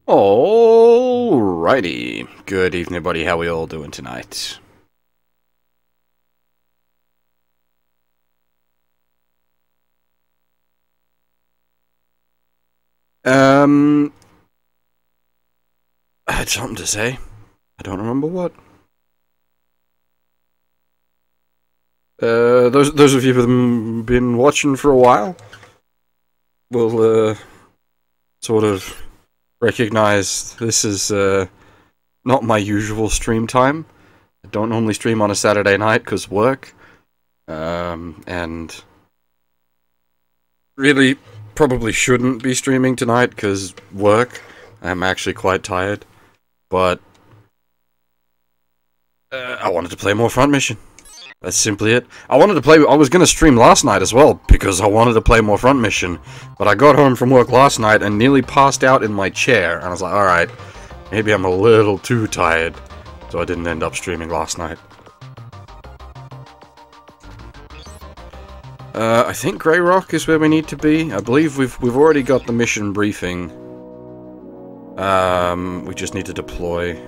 Alrighty. Good evening, everybody. How we all doing tonight? I had something to say. I don't remember what. Those of you who've been watching for a while will, sort of recognize this is, not my usual stream time. I don't normally stream on a Saturday night because work. And really probably shouldn't be streaming tonight because work. I'm actually quite tired. But I wanted to play more Front Mission. That's simply it. I was going to stream last night as well, because I wanted to play more Front Mission, but I got home from work last night and nearly passed out in my chair, and I was like, alright, maybe I'm a little too tired, so I didn't end up streaming last night. I think Grey Rock is where we need to be. I believe we've already got the mission briefing. We just need to deploy.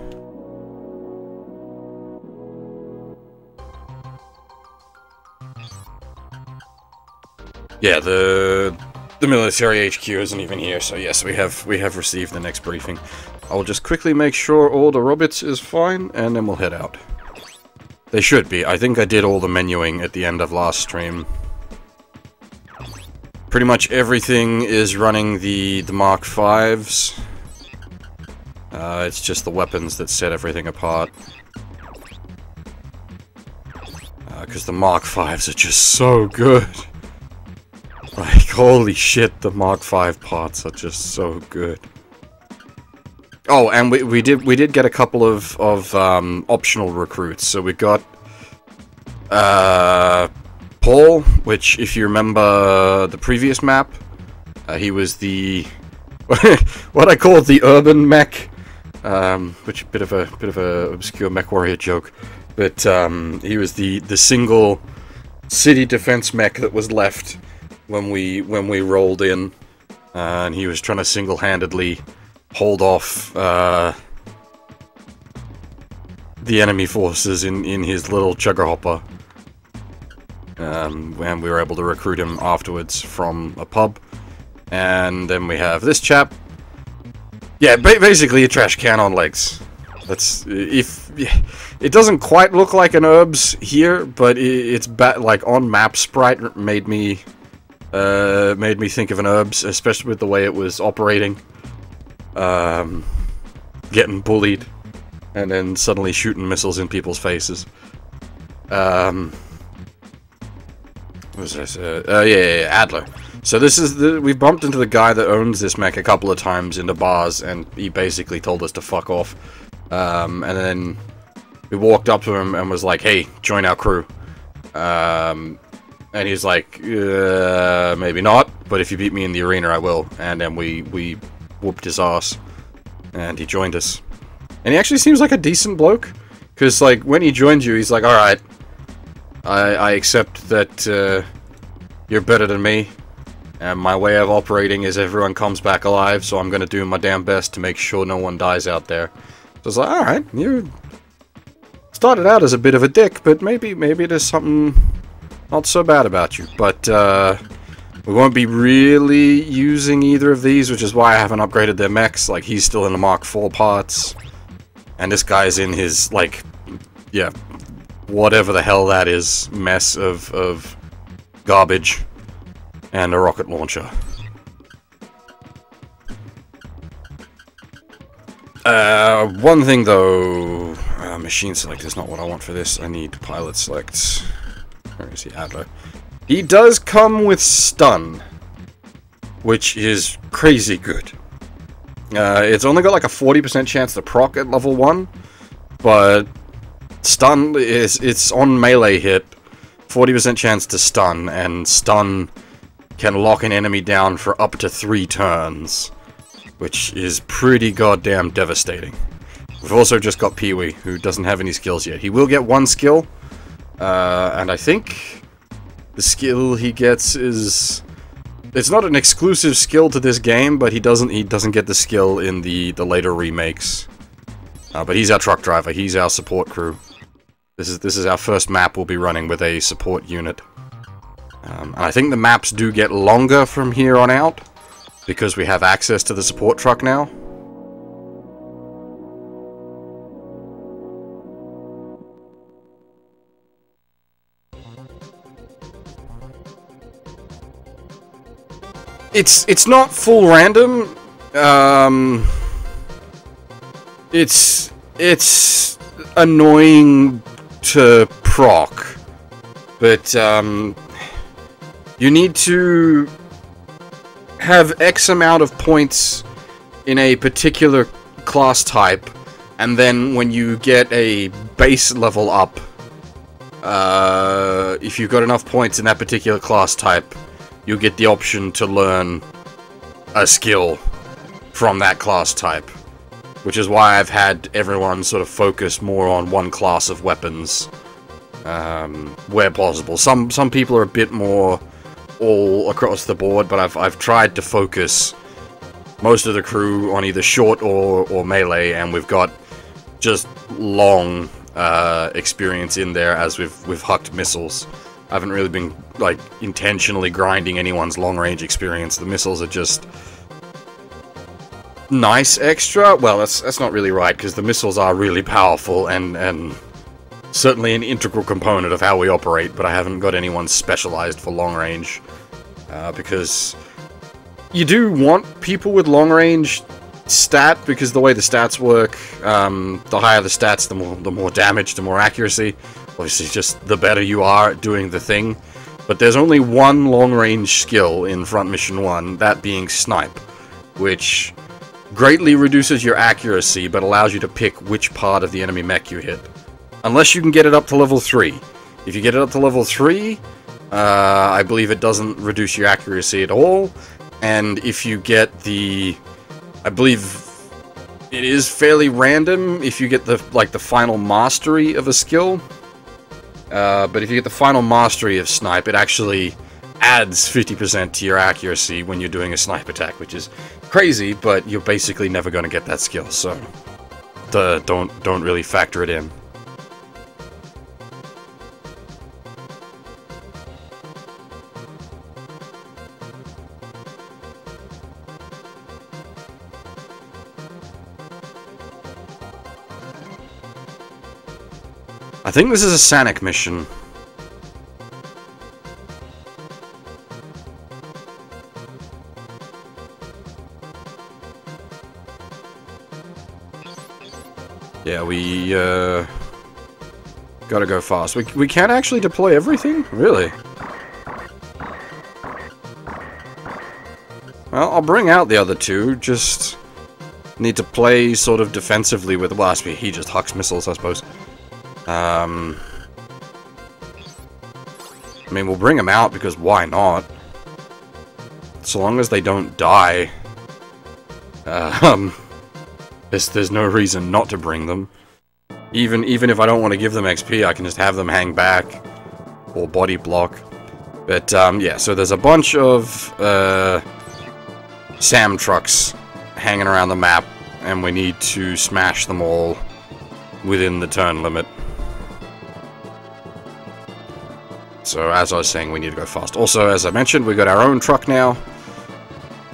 Yeah, the military HQ isn't even here, so yes, we have received the next briefing. I will just quickly make sure all the robots is fine, and then we'll head out. They should be. I think I did all the menuing at the end of last stream. Pretty much everything is running the Mark 5s. It's just the weapons that set everything apart. Because the Mark 5s are just so good. Like, holy shit, the Mark 5 parts are just so good. Oh, and we did get a couple of optional recruits. So we got Paul, which, if you remember the previous map, he was the what I call the urban mech, which bit of a obscure mech warrior joke, but he was the single city defense mech that was left when we rolled in, and he was trying to single-handedly hold off the enemy forces in his little chugger hopper. And we were able to recruit him afterwards from a pub. And then we have this chap. Yeah, basically a trash can on legs. That's it doesn't quite look like an herbs here, but it's like on map sprite made me think of an herbs, especially with the way it was operating. Getting bullied, and then suddenly shooting missiles in people's faces. What was this? Yeah, Adler. So this is we bumped into the guy that owns this mech a couple of times in the bars, and he basically told us to fuck off. And then we walked up to him and was like, "Hey, join our crew." And he's like, maybe not, but if you beat me in the arena, I will. And then we whooped his ass, and he joined us. And he actually seems like a decent bloke, because, like, when he joined you, he's like, alright, I accept that you're better than me, and my way of operating is everyone comes back alive, so I'm gonna do my damn best to make sure no one dies out there. So it's like, alright, you started out as a bit of a dick, but maybe there's something not so bad about you. But we won't be really using either of these, which is why I haven't upgraded their mechs. Like, he's still in the Mark 4 parts, and this guy's in his, like, yeah, whatever the hell that is, mess of garbage and a rocket launcher. One thing though, machine select is not what I want for this. I need pilot select. Where is he? Adler. He does come with stun, which is crazy good. It's only got like a 40% chance to proc at level 1, but stun it's on melee hit, 40% chance to stun, and stun can lock an enemy down for up to 3 turns, which is pretty goddamn devastating. We've also just got Pee-wee, who doesn't have any skills yet. He will get 1 skill, and I think the skill he gets is It's not an exclusive skill to this game, but he doesn't get the skill in the later remakes. But he's our truck driver. He's our support crew. This is our first map we'll be running with a support unit. And I think the maps do get longer from here on out because we have access to the support truck now. It's not full random. It's annoying to proc, but you need to have X amount of points in a particular class type, and then when you get a base level up, if you've got enough points in that particular class type, you get the option to learn a skill from that class type. Which is why I've had everyone sort of focus more on one class of weapons, where possible. Some people are a bit more all across the board, but I've tried to focus most of the crew on either short or melee, and we've got just long experience in there as we've hucked missiles. I haven't really been, like, intentionally grinding anyone's long-range experience. The missiles are just nice extra. Well, that's not really right, because the missiles are really powerful and certainly an integral component of how we operate, but I haven't got anyone specialized for long-range, because you do want people with long-range stat, because the way the stats work, the higher the stats, the more damage, the more accuracy. Obviously, just the better you are at doing the thing. But there's only one long-range skill in Front Mission 1, that being Snipe, which greatly reduces your accuracy, but allows you to pick which part of the enemy mech you hit. Unless you can get it up to level 3. If you get it up to level 3, I believe it doesn't reduce your accuracy at all. And if you get the... I believe it is fairly random if you get the final mastery of a skill. But if you get the final mastery of Snipe, it actually adds 50% to your accuracy when you're doing a snipe attack, which is crazy, but you're basically never going to get that skill, so don't really factor it in. I think this is a Sanic mission. Yeah, we gotta go fast. We can't actually deploy everything? Really? Well, I'll bring out the other two, just need to play sort of defensively with... Well, he just hucks missiles, I suppose. I mean, we'll bring them out because why not? So long as they don't die. There's no reason not to bring them. Even if I don't want to give them XP, I can just have them hang back or body block. But yeah, so there's a bunch of SAM trucks hanging around the map, and we need to smash them all within the turn limit. So, as I was saying, we need to go fast. Also, as I mentioned, we got our own truck now.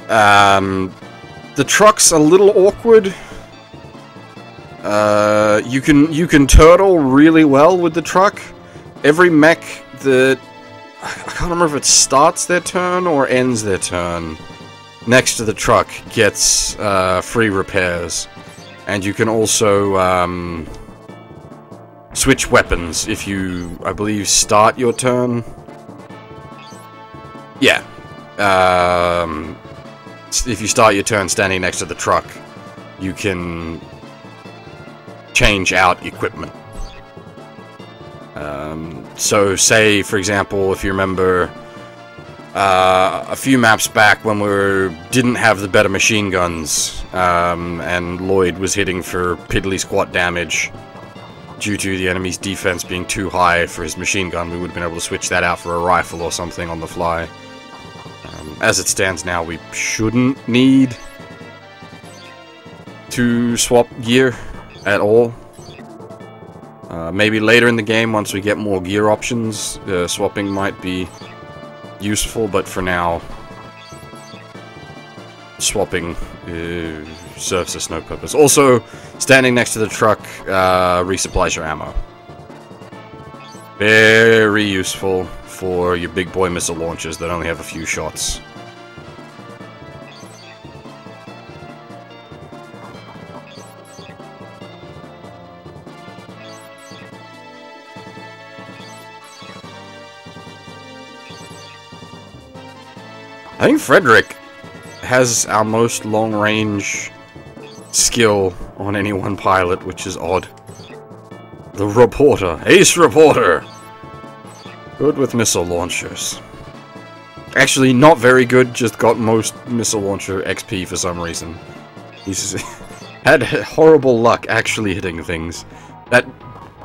The truck's a little awkward. You can turtle really well with the truck. Every mech that... I can't remember if it starts their turn or ends their turn next to the truck gets free repairs. And you can also switch weapons if you, I believe, start your turn. Yeah. If you start your turn standing next to the truck, you can change out equipment. So, say, for example, if you remember a few maps back when we didn't have the better machine guns, and Lloyd was hitting for piddly squat damage due to the enemy's defense being too high for his machine gun, we would have been able to switch that out for a rifle or something on the fly. as it stands now, we shouldn't need to swap gear at all. Maybe later in the game, once we get more gear options, swapping might be useful, but for now, swapping serves us no purpose. Also, standing next to the truck resupplies your ammo. Very useful for your big boy missile launchers that only have a few shots. I think Frederick has our most long-range skill on any one pilot, which is odd. The reporter. Ace reporter! Good with missile launchers. Actually, not very good, just got most missile launcher XP for some reason. He's had horrible luck actually hitting things. That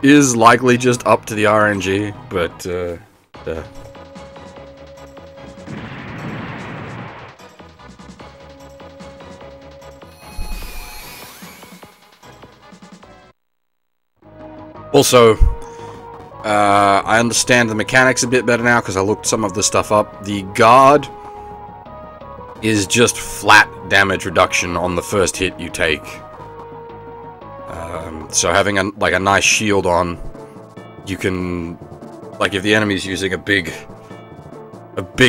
is likely just up to the RNG, but, Also, I understand the mechanics a bit better now because I looked some of the stuff up. The guard is just flat damage reduction on the first hit you take. So having a nice shield on, you can, like, if the enemy's using a big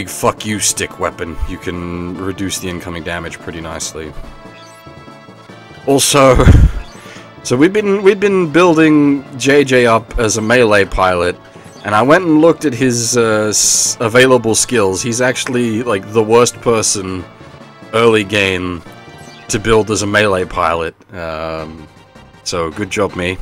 fuck you stick weapon, you can reduce the incoming damage pretty nicely. Also, so we've been building JJ up as a melee pilot, and I went and looked at his available skills. He's actually like the worst person early game to build as a melee pilot. So good job, me.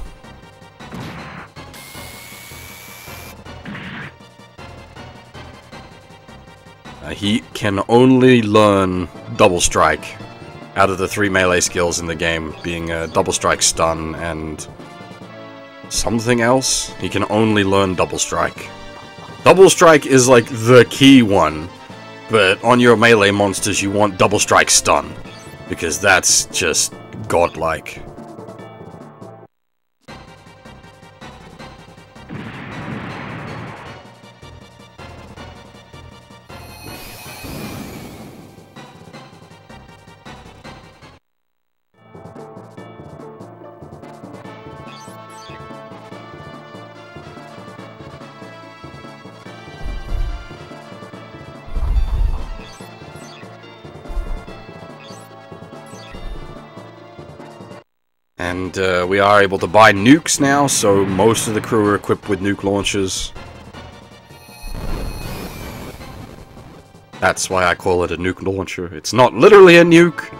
He can only learn double strike out of the 3 melee skills in the game, being double strike, stun, and something else. He can only learn double strike. Double strike is like the key one, but on your melee monsters you want double strike stun, because that's just godlike. And we are able to buy nukes now, so most of the crew are equipped with nuke launchers. That's why I call it a nuke launcher. It's not literally a nuke,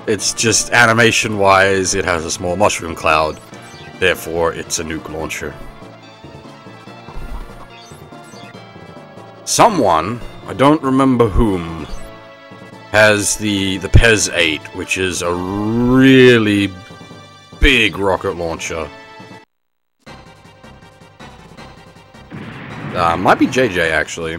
it's just animation-wise, it has a small mushroom cloud. Therefore, it's a nuke launcher. Someone, I don't remember whom, has the Pez 8, which is a really big rocket launcher. Might be JJ, actually.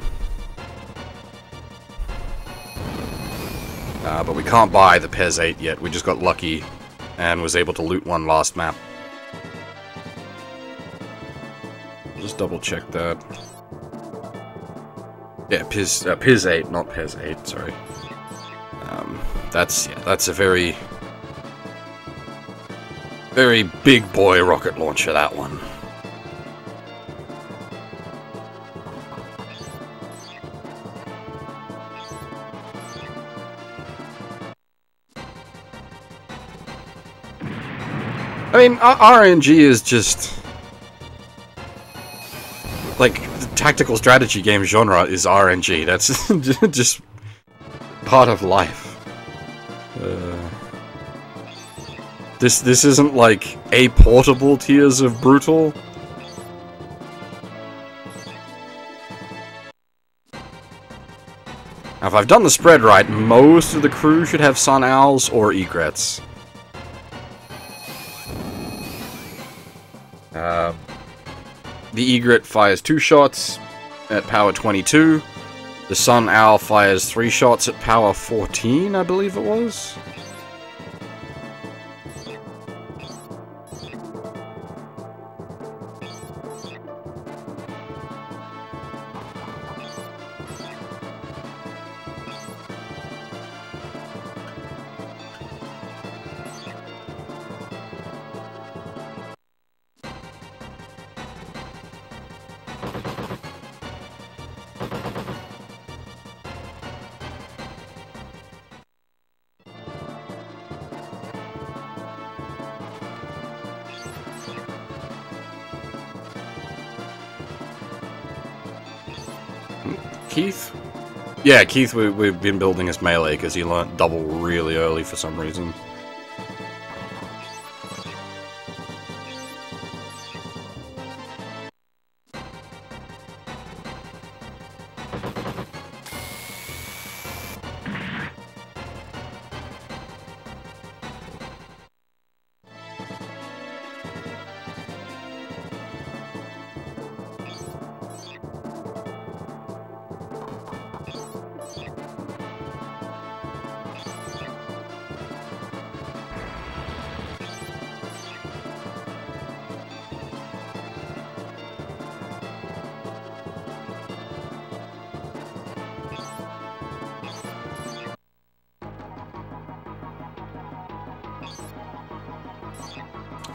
But we can't buy the Pez 8 yet. We just got lucky and was able to loot one last map. Just double check that. Yeah, Pez 8, not Pez 8, sorry. That's a very big boy rocket launcher, that one. I mean, RNG is just like the tactical strategy game genre is RNG. That's just part of life. This isn't like a portable Tears of Brutal. Now, if I've done the spread right, most of the crew should have Sun Owls or Egrets. The Egret fires 2 shots at power 22, The Sun Owl fires 3 shots at power 14, I believe it was. Keith? Yeah, Keith, we've been building his melee because he learnt double really early for some reason.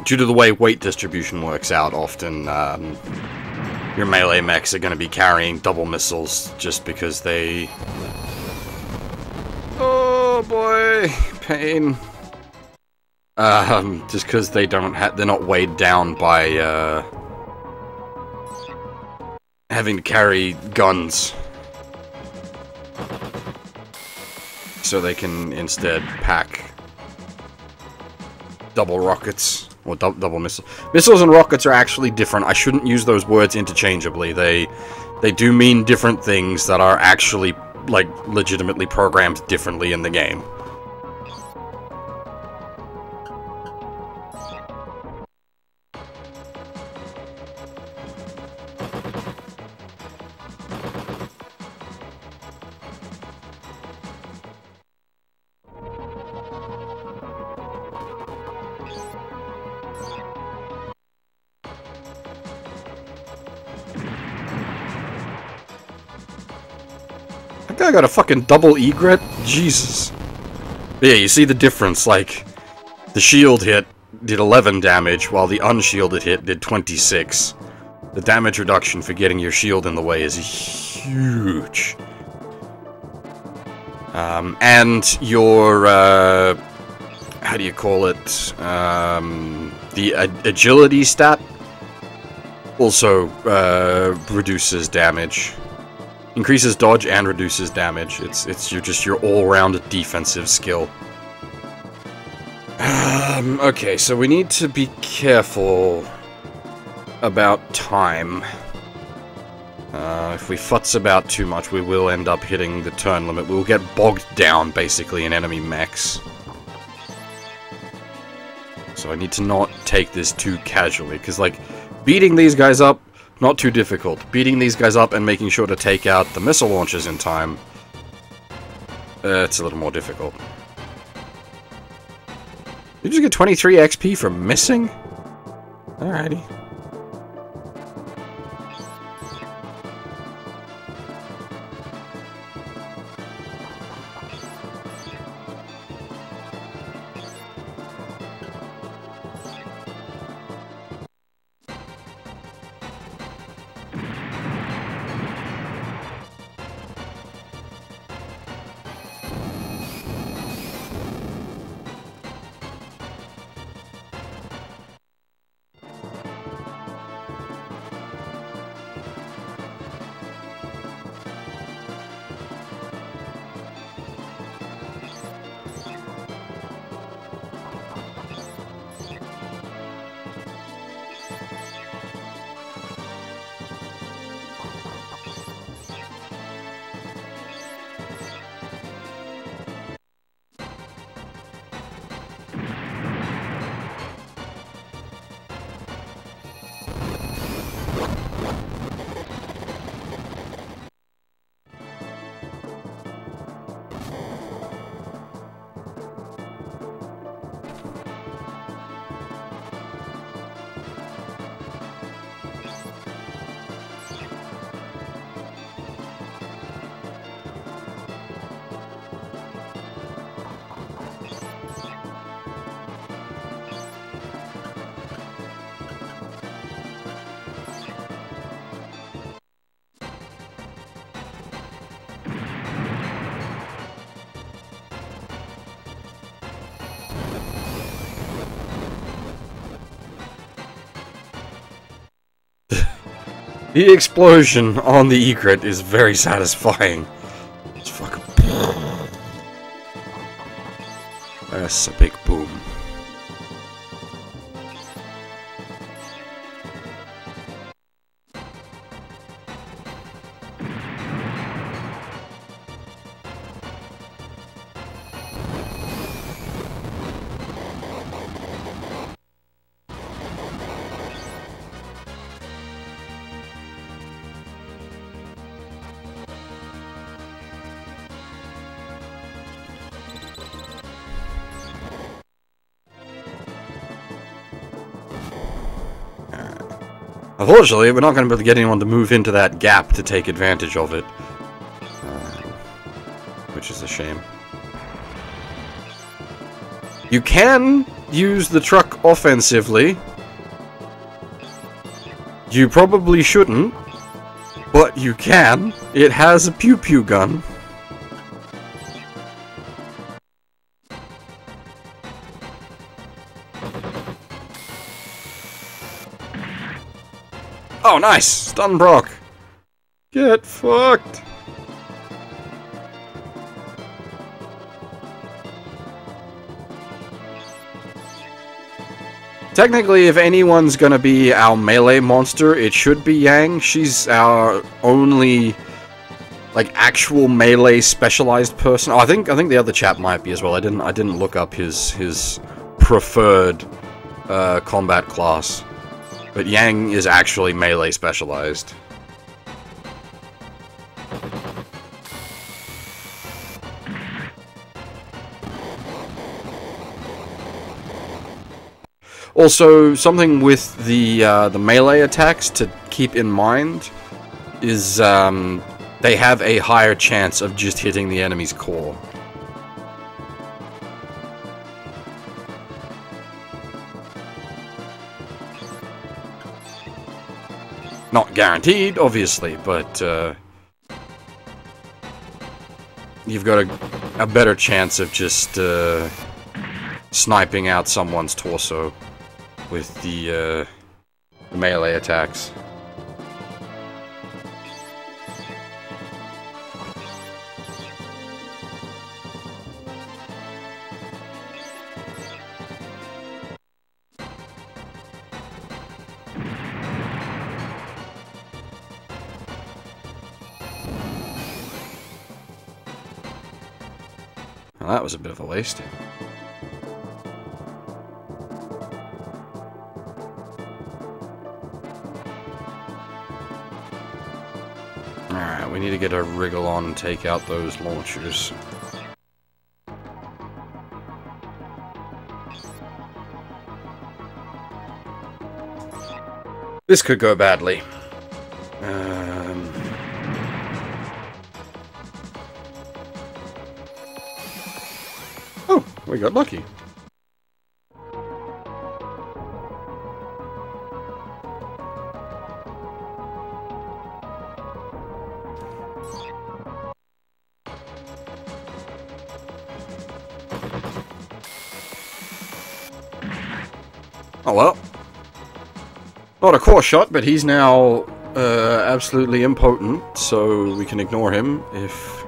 Due to the way weight distribution works out, often your melee mechs are going to be carrying double missiles just because they... Oh boy, pain. Just because they don't they're not weighed down by having to carry guns. So they can instead pack double rockets. Or double missiles. Missiles and rockets are actually different. I shouldn't use those words interchangeably. They do mean different things that are actually, like, legitimately programmed differently in the game. I got a fucking double egret? Jesus. But yeah, you see the difference, like, the shield hit did 11 damage, while the unshielded hit did 26. The damage reduction for getting your shield in the way is huge. And your, how do you call it? The agility stat also, reduces damage. Increases dodge and reduces damage. It's your all-round defensive skill. Okay, so we need to be careful about time. If we futz about too much, we will end up hitting the turn limit. We'll get bogged down, basically, in enemy mechs. So I need to not take this too casually, because, like, beating these guys up, not too difficult. Beating these guys up and making sure to take out the missile launchers in time, it's a little more difficult. You just get 23 XP for missing? Alrighty. The explosion on the egret is very satisfying. It's fucking... That's a big boom. Unfortunately, we're not going to be able to get anyone to move into that gap to take advantage of it. Which is a shame. You can use the truck offensively. You probably shouldn't, but you can. It has a pew-pew gun. Oh, nice! Stun Brock! Get fucked! Technically, if anyone's gonna be our melee monster, it should be Yang. She's our only, like, actual melee specialized person. Oh, I think the other chap might be as well. I didn't look up his preferred combat class. But Yang is actually melee specialized. Also, something with the melee attacks to keep in mind is they have a higher chance of just hitting the enemy's core. Not guaranteed, obviously, but you've got a better chance of just sniping out someone's torso with the melee attacks. Well, that was a bit of a waste. Alright, we need to get a wriggle on and take out those launchers. This could go badly. Oh, we got lucky. Oh well. Not a core shot, but he's now absolutely impotent, so we can ignore him if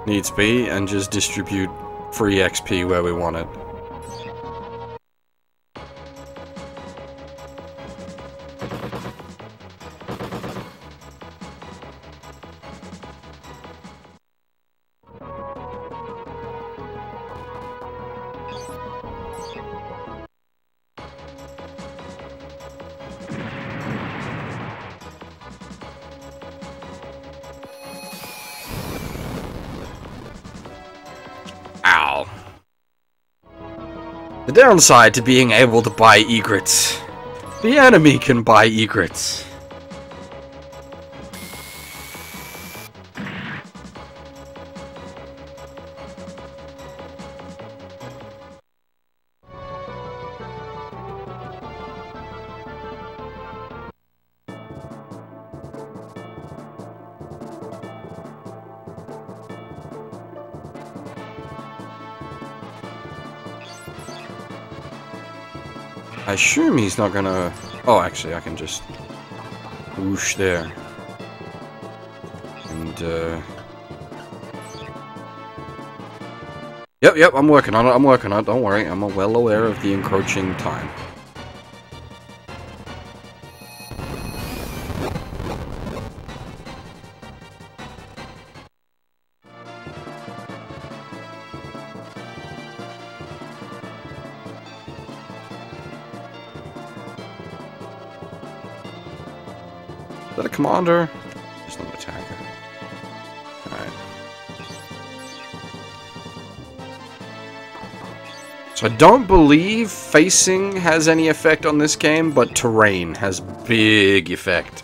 needs be and just distribute free XP where we want it. Ow. The downside to being able to buy egrets. The enemy can buy egrets. I assume he's not gonna... Oh, actually, I can just... Whoosh there. And, Yep, I'm working on it, don't worry. I'm well aware of the encroaching time. Is that a commander? Just an attacker. Alright. So I don't believe facing has any effect on this game, but terrain has big effect.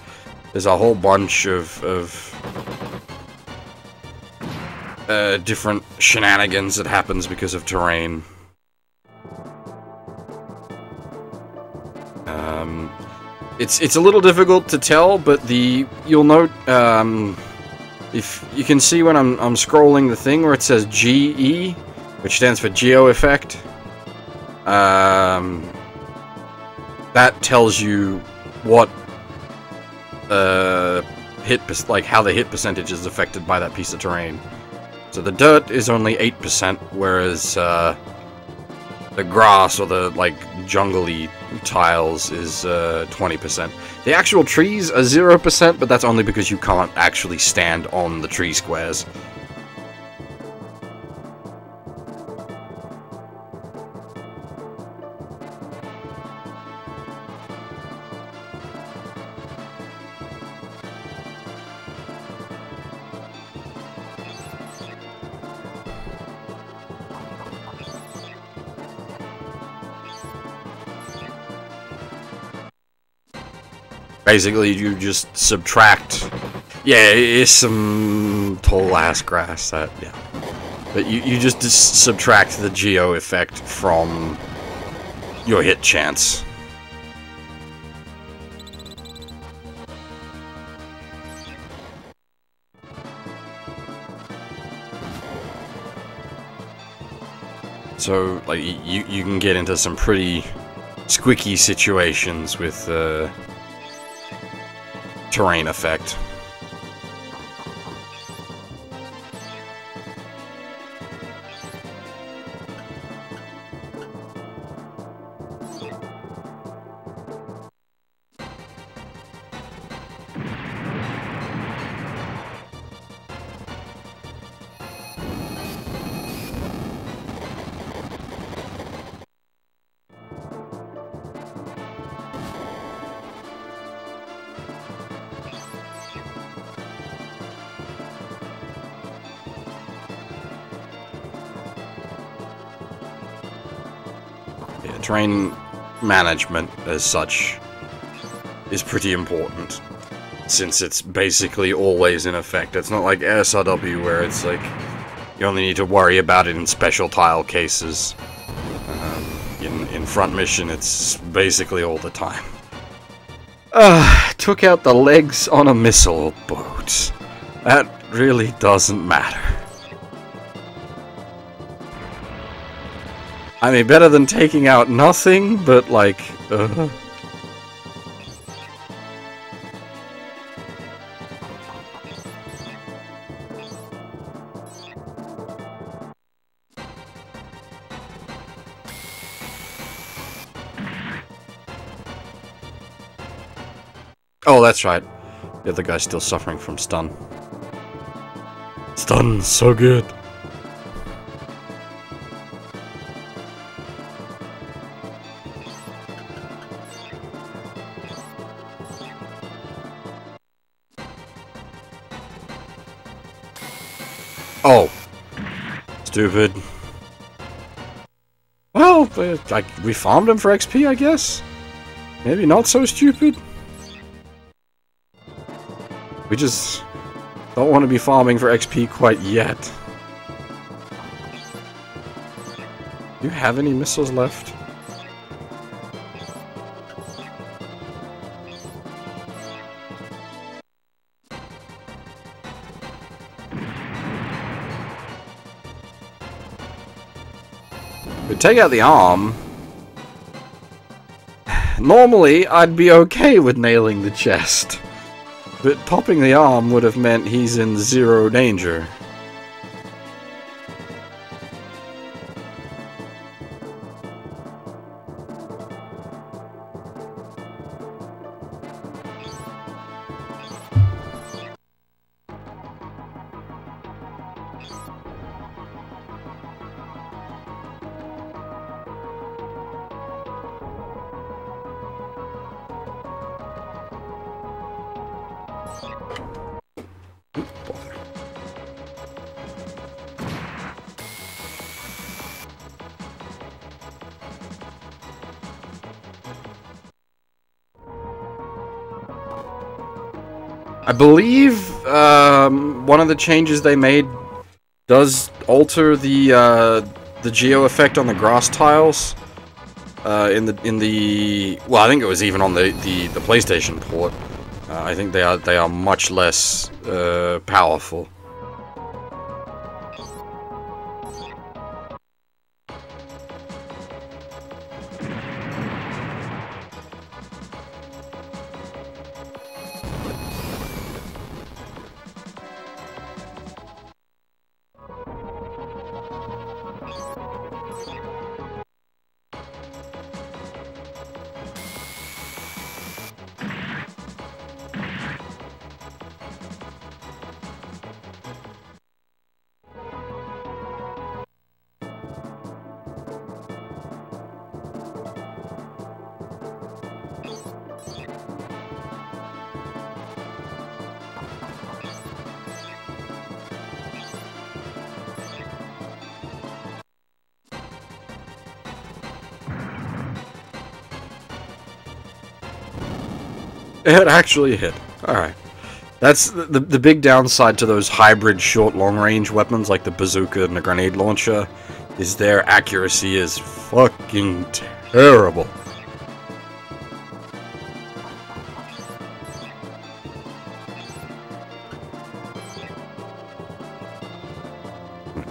There's a whole bunch of different shenanigans that happens because of terrain. It's a little difficult to tell, but you'll note if you can see when I'm scrolling the thing where it says GE, which stands for Geo Effect. That tells you what how the hit percentage is affected by that piece of terrain. So the dirt is only 8%, whereas the grass or the jungly tiles is 20%. The actual trees are 0%, but that's only because you can't actually stand on the tree squares. Basically, you just subtract. Yeah, it's some tall ass grass. Yeah. But you just subtract the geo effect from your hit chance. So, you can get into some pretty squicky situations with terrain effect. Terrain management, as such, is pretty important, since it's basically always in effect. It's not like SRW, where it's like, you only need to worry about it in special tile cases. In front mission, it's basically all the time. Took out the legs on a missile boat. That really doesn't matter. I mean, better than taking out nothing, but Oh, that's right. The other guy's still suffering from stun. Stun, so good. Oh. Stupid. Well, we farmed him for XP, I guess? Maybe not so stupid? We just don't want to be farming for XP quite yet. Do you have any missiles left? We take out the arm. Normally, I'd be okay with nailing the chest. But popping the arm would have meant he's in zero danger. I believe one of the changes they made does alter the geo effect on the grass tiles. In the well, I think it was even on the PlayStation port. I think they are much less powerful. It actually hit. Alright. That's the big downside to those hybrid short long range weapons like the bazooka and the grenade launcher, is their accuracy is fucking terrible.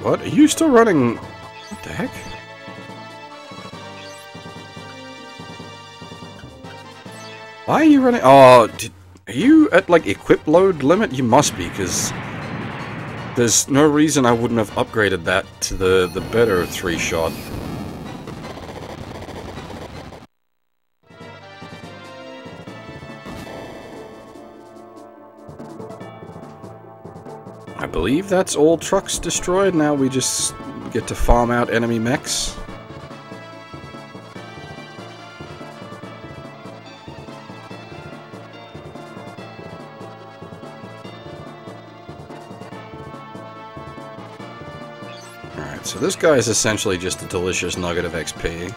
What? Are you still running? What the heck? Why are you running? Oh, are you at, like, equip load limit? You must be, because there's no reason I wouldn't have upgraded that to the better 3-shot. I believe that's all trucks destroyed. Now we just get to farm out enemy mechs. So this guy is essentially just a delicious nugget of XP.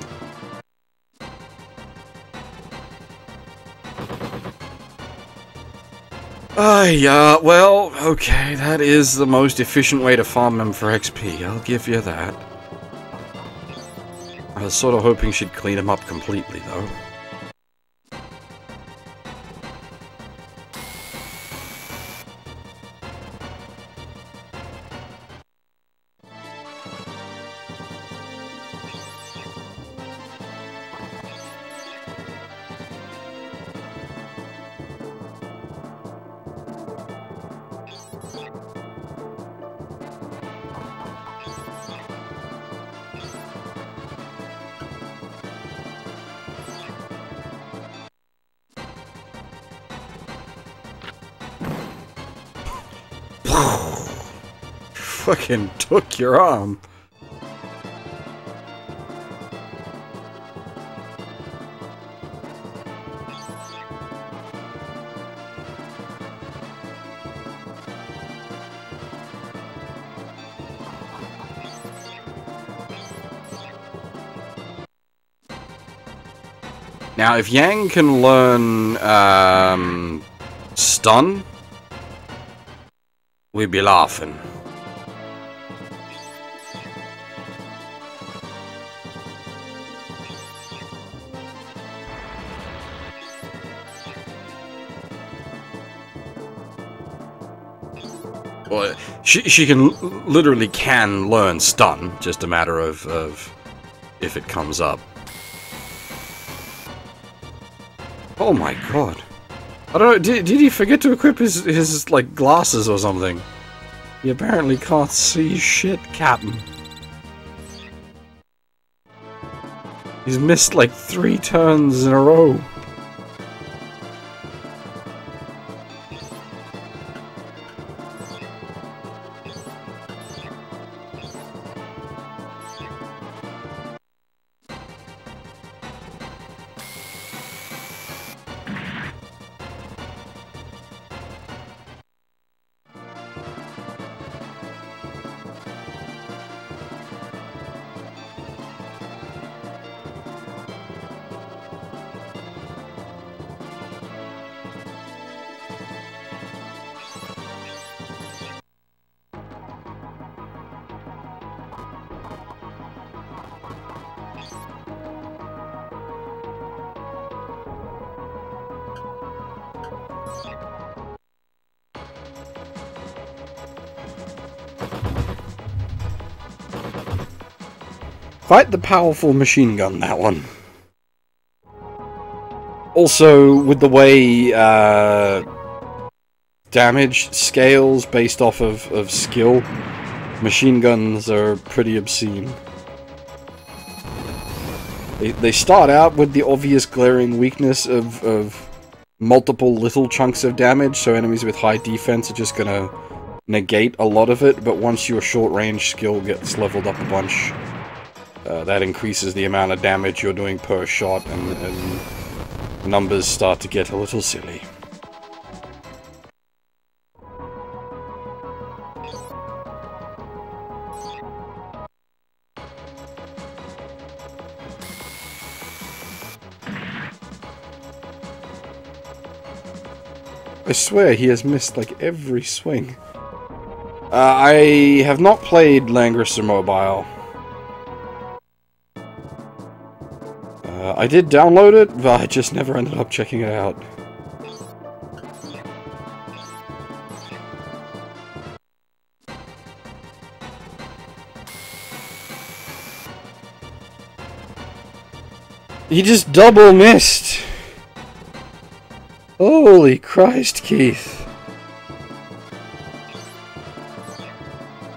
Yeah, well, okay, that is the most efficient way to farm him for XP, I'll give you that. I was sort of hoping she'd clean him up completely, though. Fucking took your arm. Now, if Yang can learn stun, we'd be laughing. Well, she can literally learn stun, just a matter of if it comes up. Oh my god. I don't know, did he forget to equip his, like, glasses or something? He apparently can't see shit, Captain. He's missed, like, 3 turns in a row. Quite the powerful machine gun, that one. Also, with the way damage scales based off of skill, machine guns are pretty obscene. They start out with the obvious glaring weakness of multiple little chunks of damage, so enemies with high defense are just gonna negate a lot of it, but once your short-range skill gets leveled up a bunch, that increases the amount of damage you're doing per shot, and numbers start to get a little silly. I swear he has missed like every swing. I have not played Langrisser Mobile. I did download it, but I just never ended up checking it out. He just double missed! Holy Christ, Keith.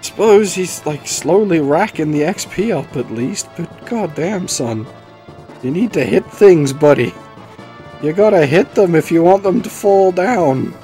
Suppose he's like slowly racking the XP up at least, but goddamn, son. You need to hit things, buddy. You gotta hit them if you want them to fall down.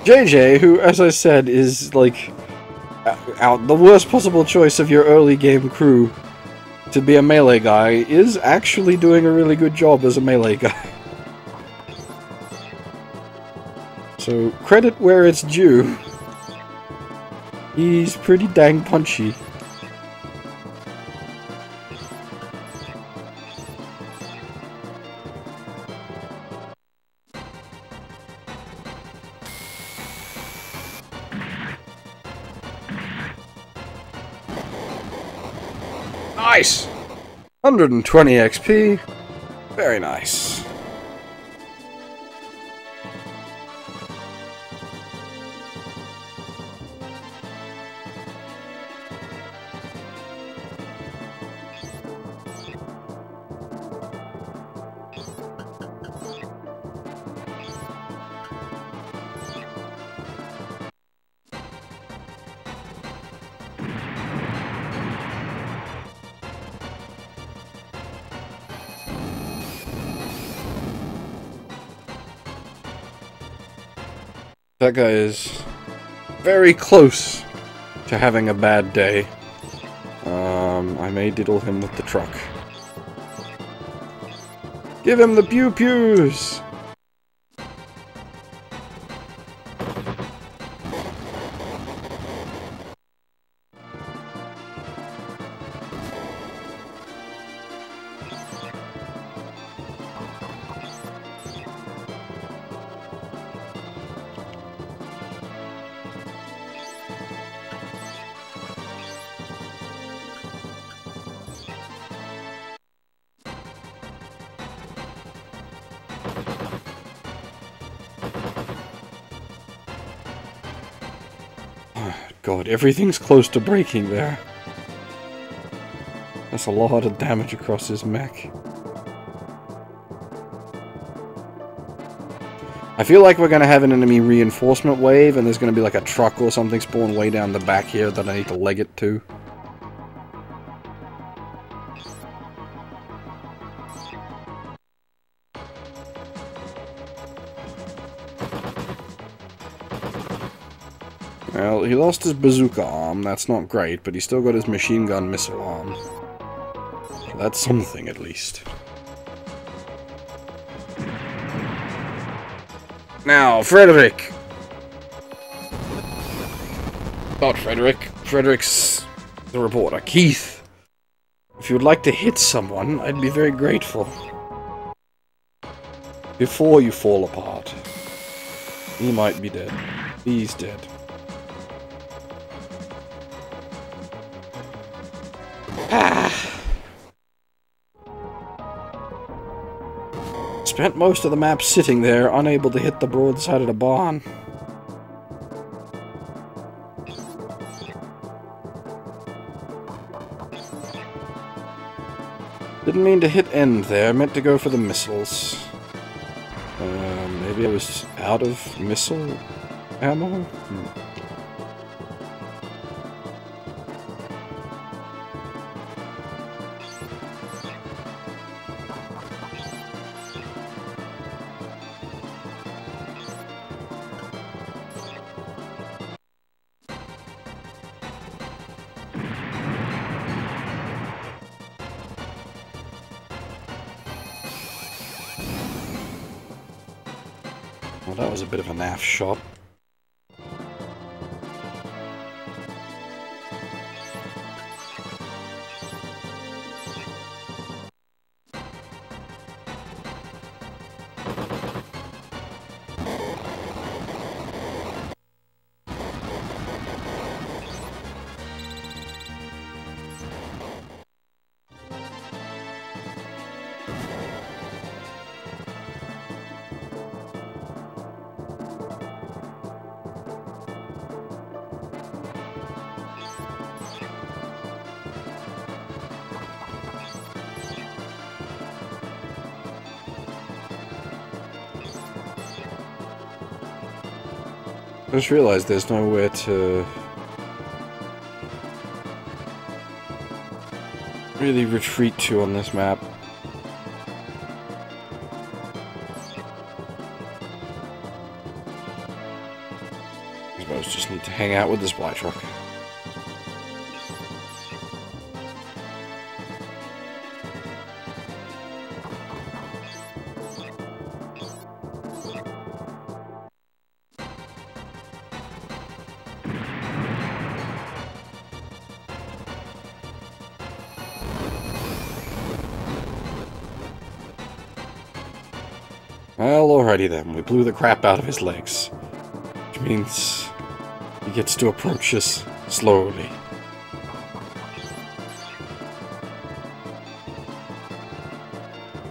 JJ, who, as I said, is, like, out the worst possible choice of your early game crew to be a melee guy, is actually doing a really good job as a melee guy. So, credit where it's due. He's pretty dang punchy. Nice! 120 XP. Very nice. That guy is very close to having a bad day. I may diddle him with the truck. Give him the pew-pews! God, everything's close to breaking there. That's a lot of damage across his mech. I feel like we're gonna have an enemy reinforcement wave, and there's gonna be like a truck or something spawn way down the back here that I need to leg it to. Well, he lost his bazooka arm, that's not great, but he still got his machine gun missile arm. So that's something, at least. Now, Frederick! Not Frederick. Frederick's the reporter. Keith! If you would like to hit someone, I'd be very grateful. Before you fall apart. He might be dead. He's dead. Spent most of the map sitting there, unable to hit the broadside of the barn. Didn't mean to hit end there, meant to go for the missiles. Maybe I was out of missile ammo? Well, that was a bit of a naff shot. I just realized there's nowhere to really retreat to on this map. I suppose just need to hang out with the supply truck. Well, alrighty then. We blew the crap out of his legs. Which means he gets to approach us slowly.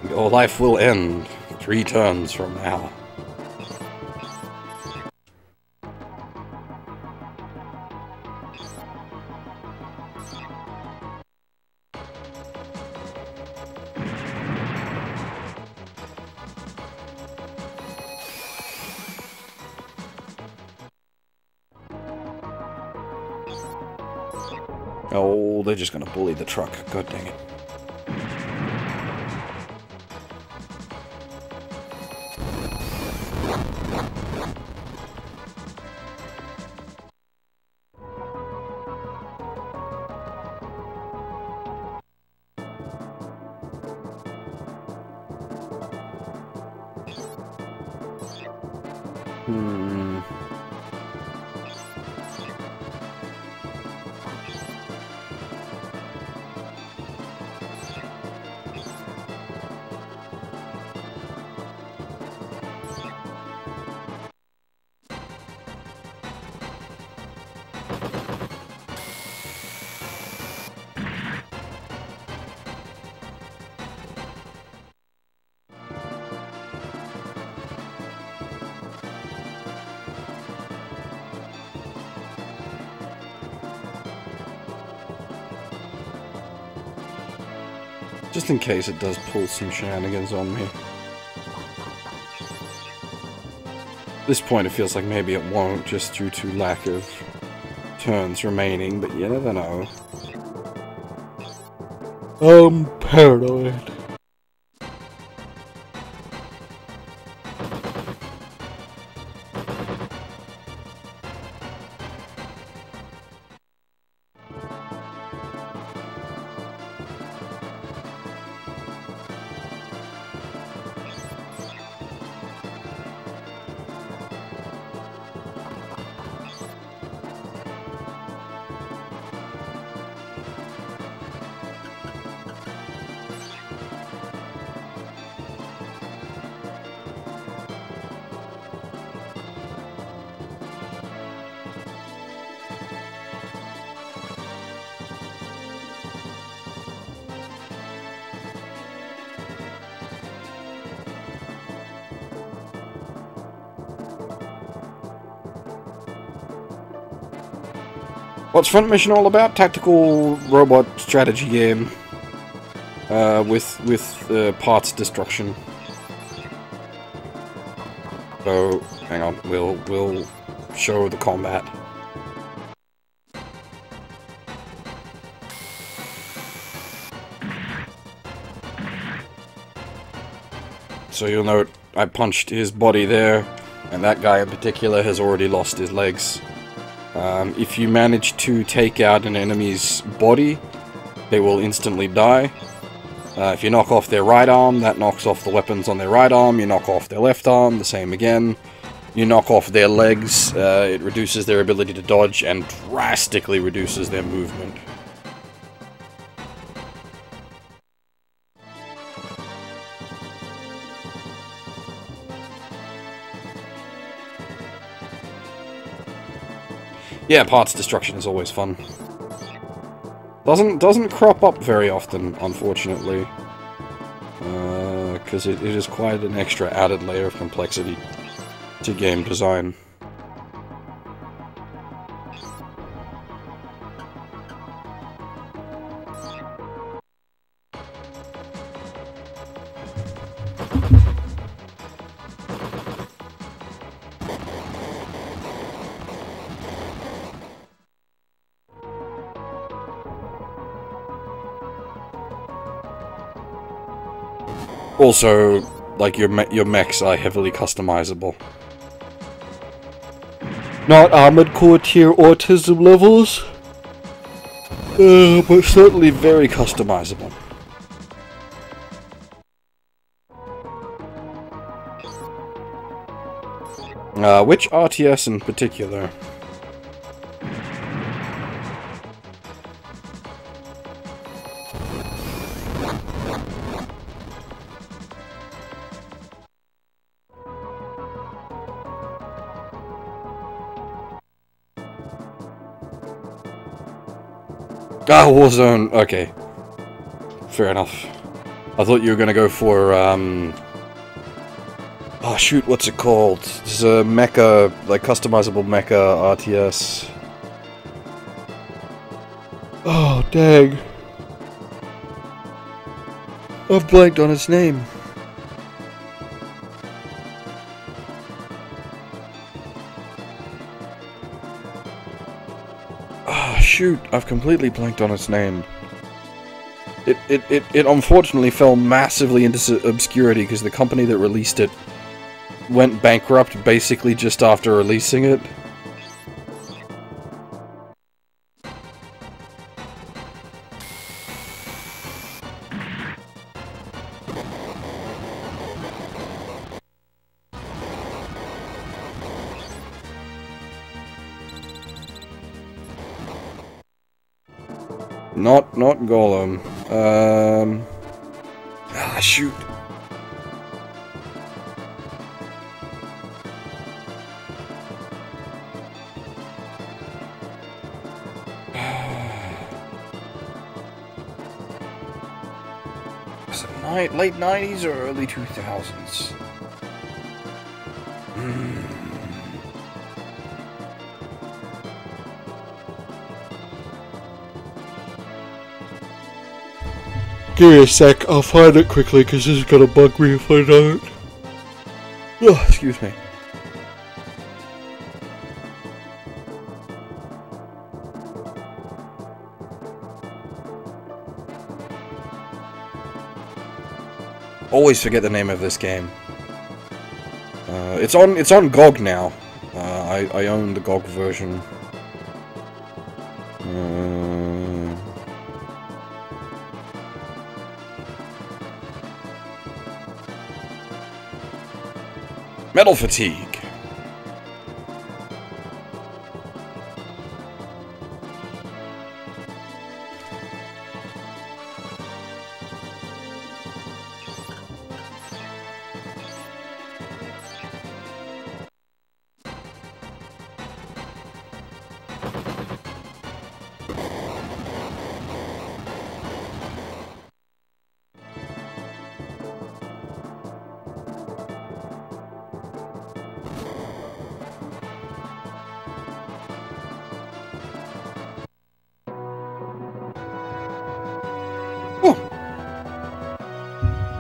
Your life will end 3 turns from now. Oh, they're just gonna bully the truck. God dang it. Hmm. Just in case it does pull some shenanigans on me. At this point it feels like maybe it won't, just due to lack of turns remaining, but you never know. I'm paranoid. What's Front Mission all about? Tactical robot strategy game with parts destruction. So hang on, we'll show the combat. So you'll note I punched his body there, and that guy in particular has already lost his legs. If you manage to take out an enemy's body, they will instantly die. If you knock off their right arm, that knocks off the weapons on their right arm. You knock off their left arm, the same again. You knock off their legs, it reduces their ability to dodge and drastically reduces their movement. Yeah, parts destruction is always fun. Doesn't crop up very often, unfortunately, because it is quite an extra added layer of complexity to game design. Also, like, your mechs are heavily customizable. Not Armored Core tier autism levels, but certainly very customizable. Which RTS in particular? Ah, Warzone, okay. Fair enough. I thought you were gonna go for, oh shoot, what's it called? It's a mecha, like, customizable mecha RTS. Oh, dang. I've blanked on its name. Shoot, I've completely blanked on its name. It unfortunately fell massively into obscurity because the company that released it went bankrupt basically just after releasing it. Not Golem. Shoot. Was it late 90s or early 2000s? Give me a sec, I'll find it quickly because this is gonna bug me if I don't. Oh, excuse me. Always forget the name of this game. It's on GOG now. I own the GOG version. Metal Fatigue.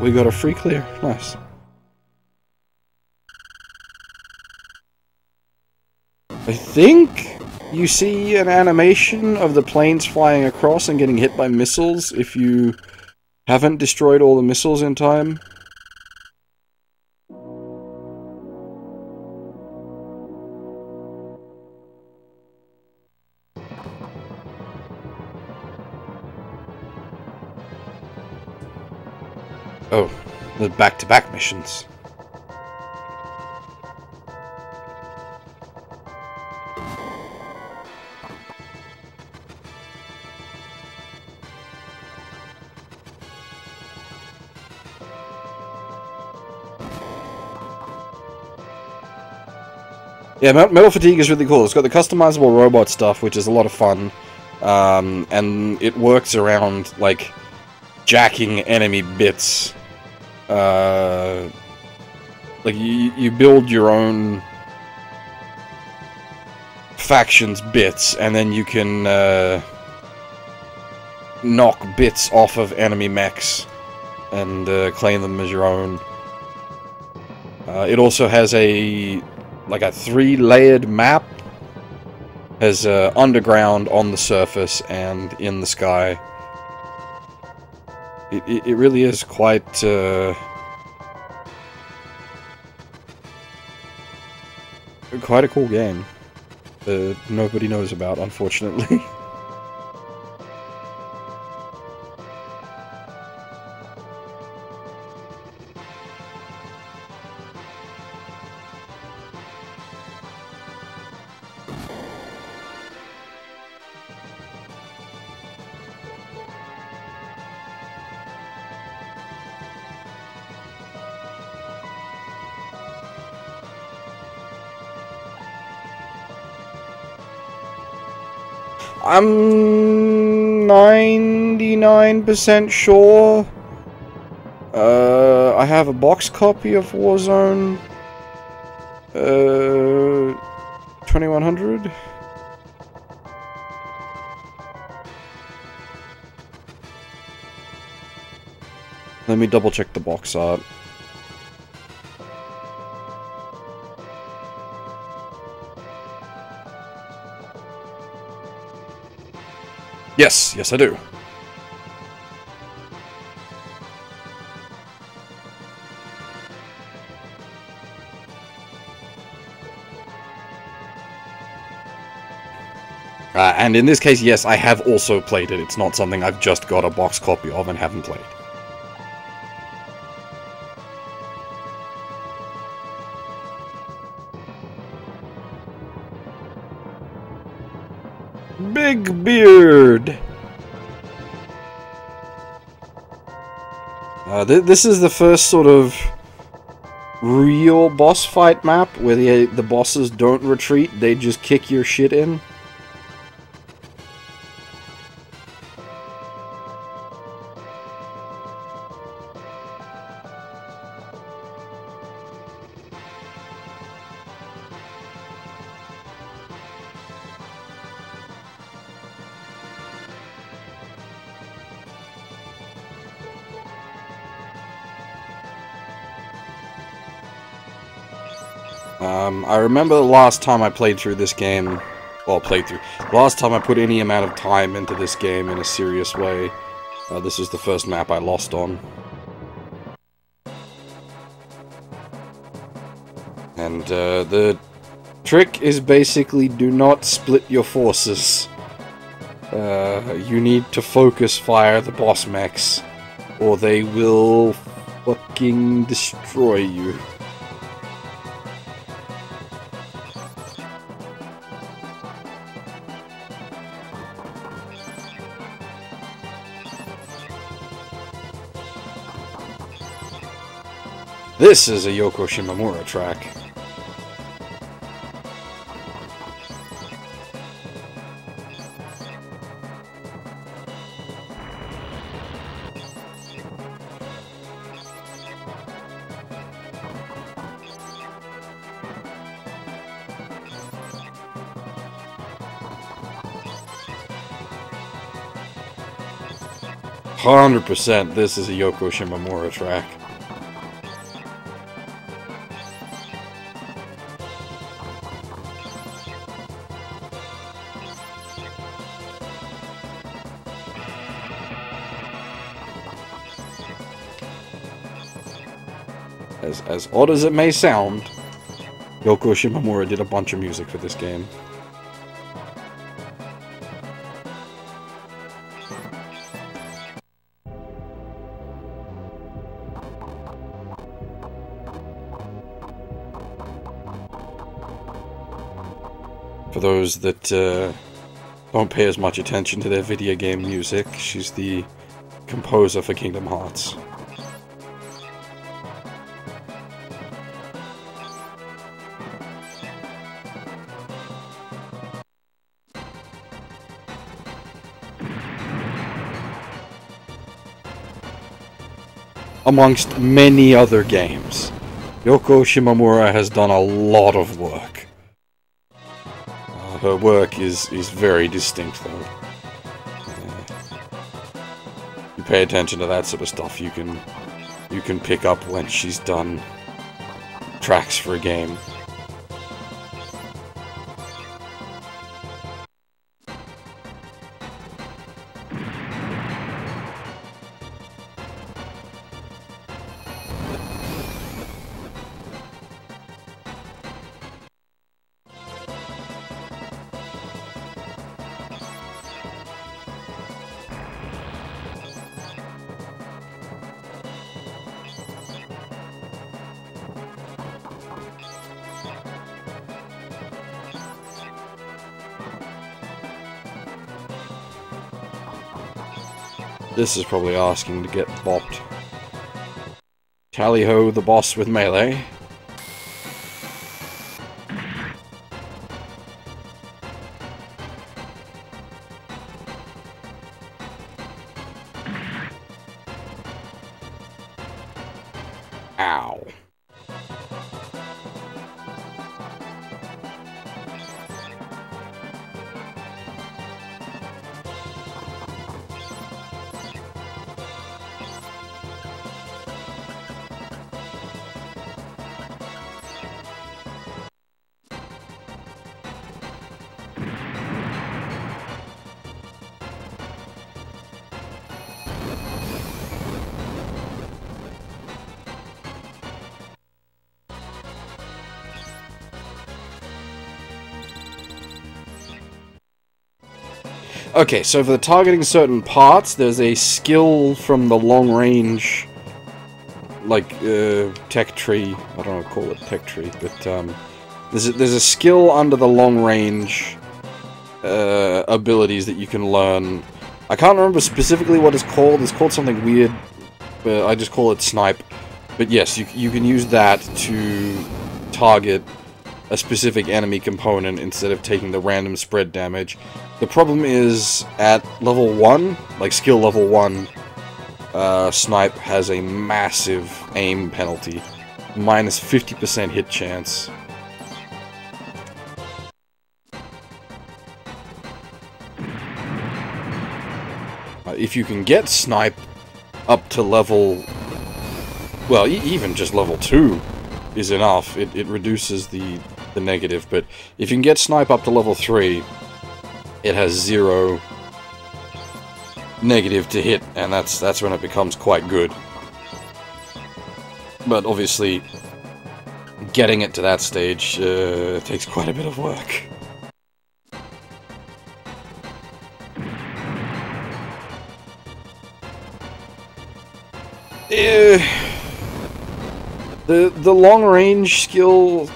We got a free clear. Nice. I think you see an animation of the planes flying across and getting hit by missiles if you haven't destroyed all the missiles in time. Oh, the back-to-back missions. Yeah, Metal Fatigue is really cool. It's got the customizable robot stuff, which is a lot of fun. And it works around, like, jacking enemy bits. Like, you build your own faction's bits, and then you can, knock bits off of enemy mechs and, claim them as your own. It also has like a 3-layered map. Has, underground, on the surface, and in the sky. It really is quite, quite a cool game that nobody knows about, unfortunately. I'm 99% sure. I have a box copy of Warzone 2100. Let me double check the box art. Yes, I do. And in this case, yes, I have also played it. It's not something I've just got a box copy of and haven't played. Big Beard! This is the first sort of real boss fight map where the bosses don't retreat, they just kick your shit in. I remember the last time I played through this game, well, last time I put any amount of time into this game in a serious way, this is the first map I lost on. And, the trick is basically do not split your forces. You need to focus fire the boss mechs, or they will fucking destroy you. This is a Yoko Shimomura track. %, this is a Yoko Shimomura track. As odd as it may sound, Yoko Shimomura did a bunch of music for this game. For those that don't pay as much attention to their video game music, she's the composer for Kingdom Hearts. Amongst many other games, Yoko Shimomura has done a lot of work. Her work is very distinct, though. You pay attention to that sort of stuff, you can pick up when she's done tracks for a game. This is probably asking to get bopped. Tally-ho, the boss with melee. Ow. Okay, so for the targeting certain parts, there's a skill from the long range, like, tech tree. I don't know how to call it tech tree, but, there's a skill under the long range, abilities that you can learn. I can't remember specifically what it's called. It's called something weird. I just call it snipe. But yes, you can use that to target a specific enemy component instead of taking the random spread damage. The problem is, at level 1, like skill level 1, snipe has a massive aim penalty. Minus 50% hit chance. If you can get snipe up to level... well, even just level 2 is enough. It reduces the negative, but if you can get snipe up to level 3, it has 0 negative to hit, and that's when it becomes quite good. But obviously, getting it to that stage takes quite a bit of work. The long range skill,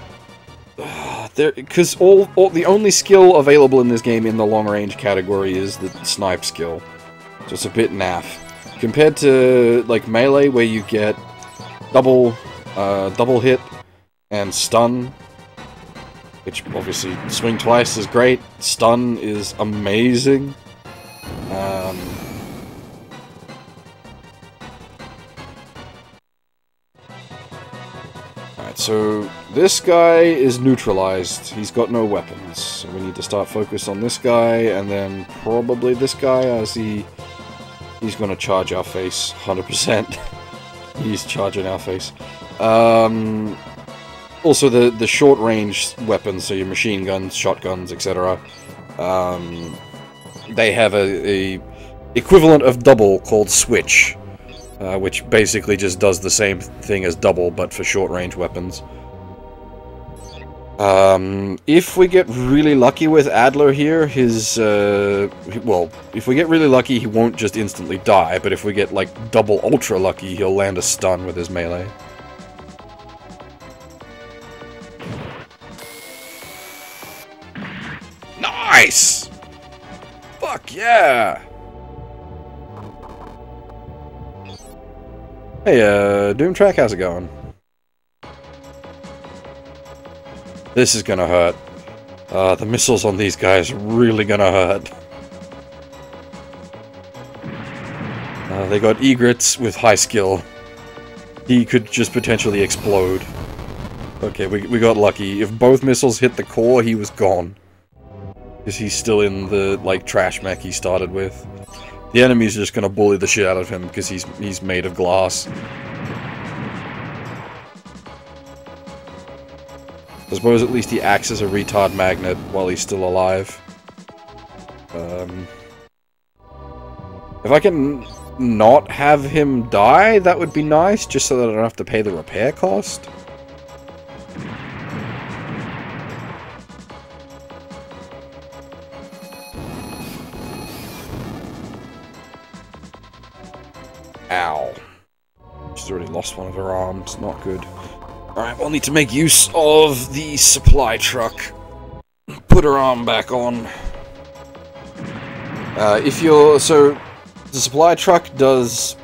because the only skill available in this game in the long range category is the snipe skill, so it's a bit naff compared to like melee, where you get double hit and stun, which obviously swing twice is great. Stun is amazing. So this guy is neutralized. He's got no weapons. So we need to start focus on this guy, and then probably this guy, as he's gonna charge our face, 100%. He's charging our face. Also, the short range weapons, so your machine guns, shotguns, etc. They have a equivalent of double called switch. Which basically just does the same thing as double, but for short-range weapons. If we get really lucky with Adler here, well, if we get really lucky, he won't just instantly die, but if we get, like, double ultra lucky, he'll land a stun with his melee. Nice! Fuck yeah! Hey, Doomtrack, how's it going? This is gonna hurt. The missiles on these guys are really gonna hurt. They got egrets with high skill. He could just potentially explode. Okay, we got lucky. If both missiles hit the core, he was gone. Because he's still in the, like, trash mech he started with. The enemy's just gonna bully the shit out of him because he's made of glass. I suppose at least he acts as a retard magnet while he's still alive. If I can not have him die, that would be nice, just so that I don't have to pay the repair cost. Ow. She's already lost one of her arms. Not good. Alright, we'll need to make use of the supply truck. Put her arm back on. So, the supply truck does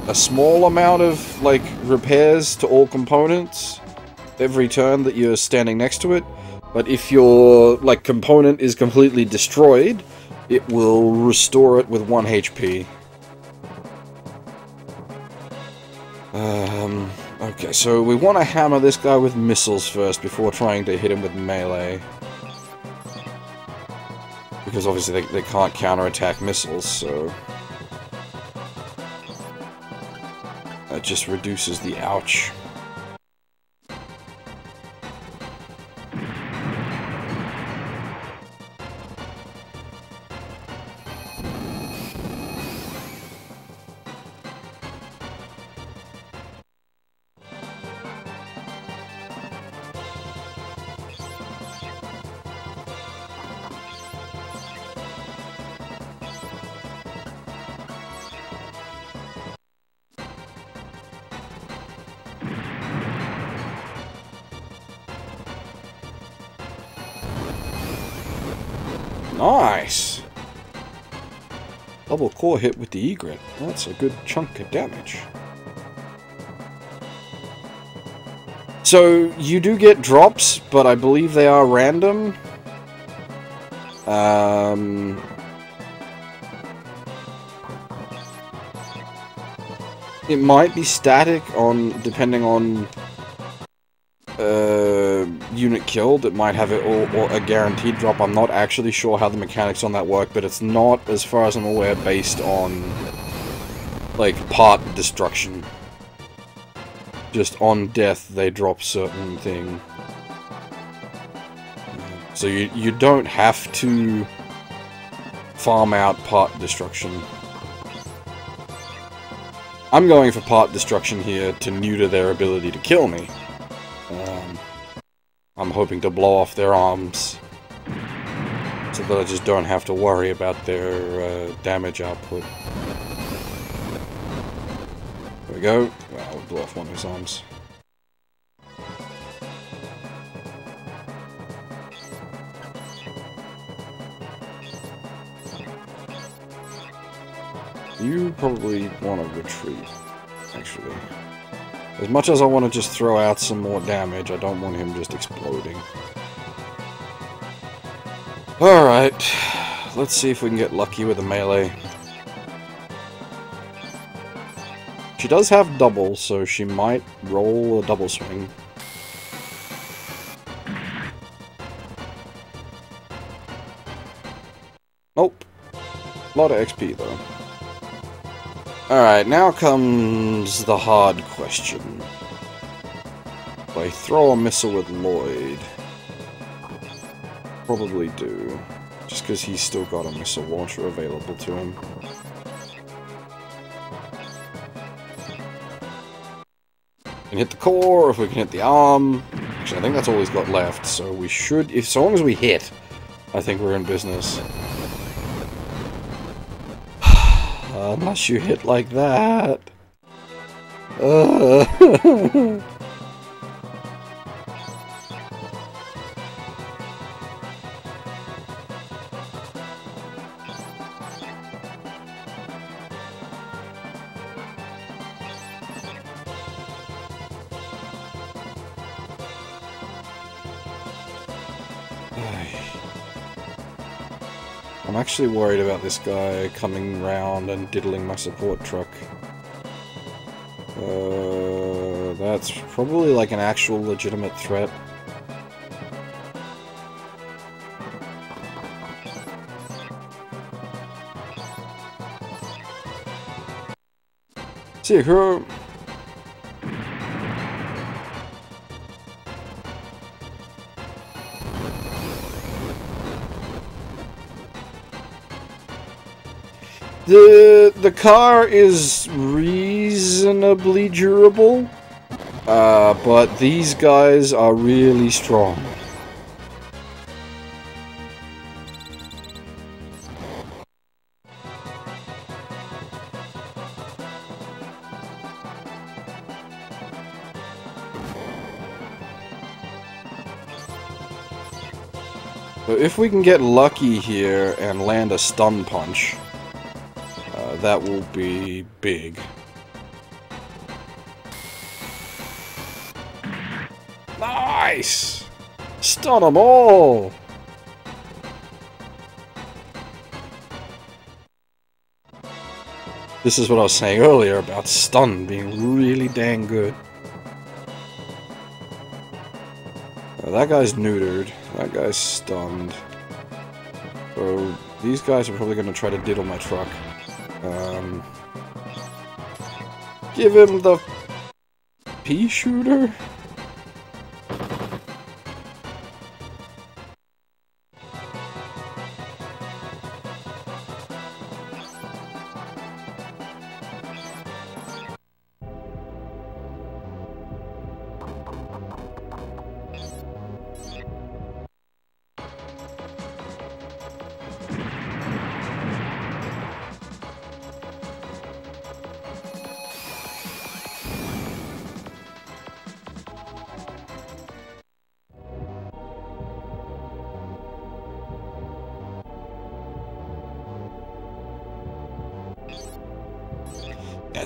a small amount of, like, repairs to all components every turn that you're standing next to it. But if your, like, component is completely destroyed, it will restore it with 1 HP. Okay, so we want to hammer this guy with missiles first before trying to hit him with melee. Because obviously they can't counterattack missiles, so... that just reduces the ouch. Nice! Double core hit with the egret. That's a good chunk of damage. So, you do get drops, but I believe they are random. It might be static depending on unit killed. It might have it or a guaranteed drop. I'm not actually sure how the mechanics on that work, but it's not, as far as I'm aware, based on like part destruction. Just on death, they drop certain thing. So you don't have to farm out part destruction. I'm going for part destruction here to neuter their ability to kill me. I'm hoping to blow off their arms so that I just don't have to worry about their damage output. There we go. Well, we'll blow off one of his arms. You probably want to retreat, actually. As much as I want to just throw out some more damage, I don't want him just exploding. Alright, let's see if we can get lucky with a melee. She does have double, so she might roll a double swing. Nope. A lot of XP, though. Alright, now comes the hard question. If I throw a missile with Lloyd, probably do. Just because he's still got a missile launcher available to him. We can hit the core, if we can hit the arm. Actually, I think that's all he's got left, so we should, as long as we hit, I think we're in business. Unless you hit like that. I'm actually worried about this guy coming round and diddling my support truck. That's probably like an actual legitimate threat. See who. The car is reasonably durable, but these guys are really strong. So if we can get lucky here and land a stun punch, that will be big. Nice! Stun them all! This is what I was saying earlier about stun being really dang good. That guy's neutered. That guy's stunned. So these guys are probably going to try to diddle my truck. Give him the pea shooter?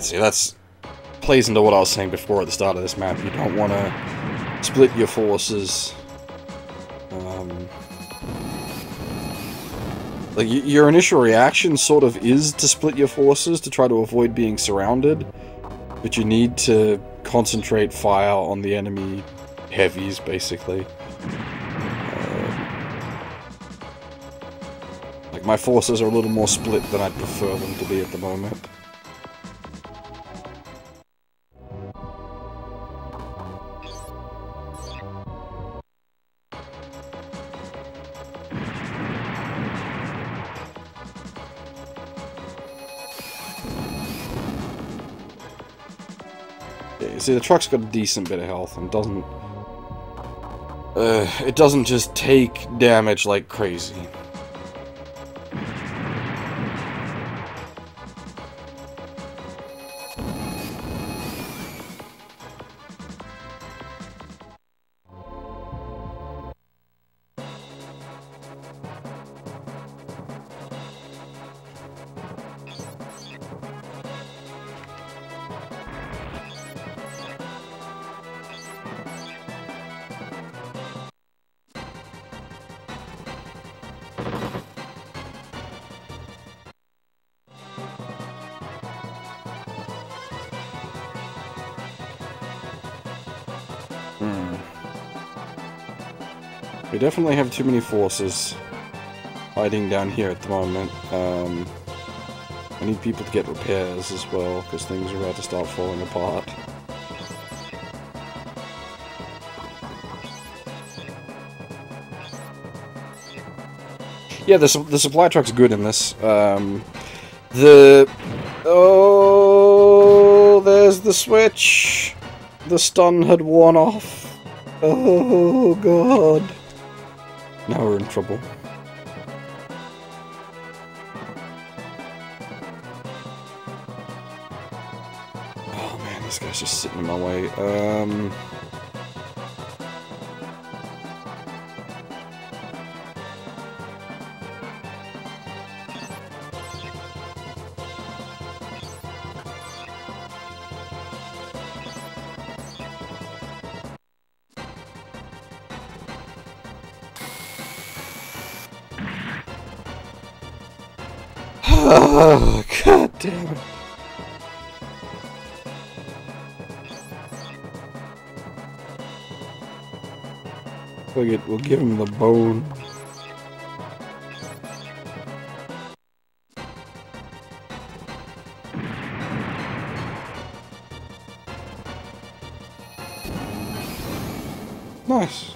see, that's plays into what I was saying before at the start of this map. You don't want to split your forces. Like, your initial reaction sort of is to split your forces to try to avoid being surrounded, but you need to concentrate fire on the enemy heavies, basically. Like, my forces are a little more split than I'd prefer them to be at the moment. See, the truck's got a decent bit of health and doesn't... it doesn't just take damage like crazy. We definitely have too many forces hiding down here at the moment. I need people to get repairs as well, because things are about to start falling apart. Yeah, the supply truck's good in this. Oh, there's the switch! The stun had worn off. Oh, God. Now we're in trouble. Oh man, this guy's just sitting in my way. Oh, God damn it. We'll give him the bone. Nice.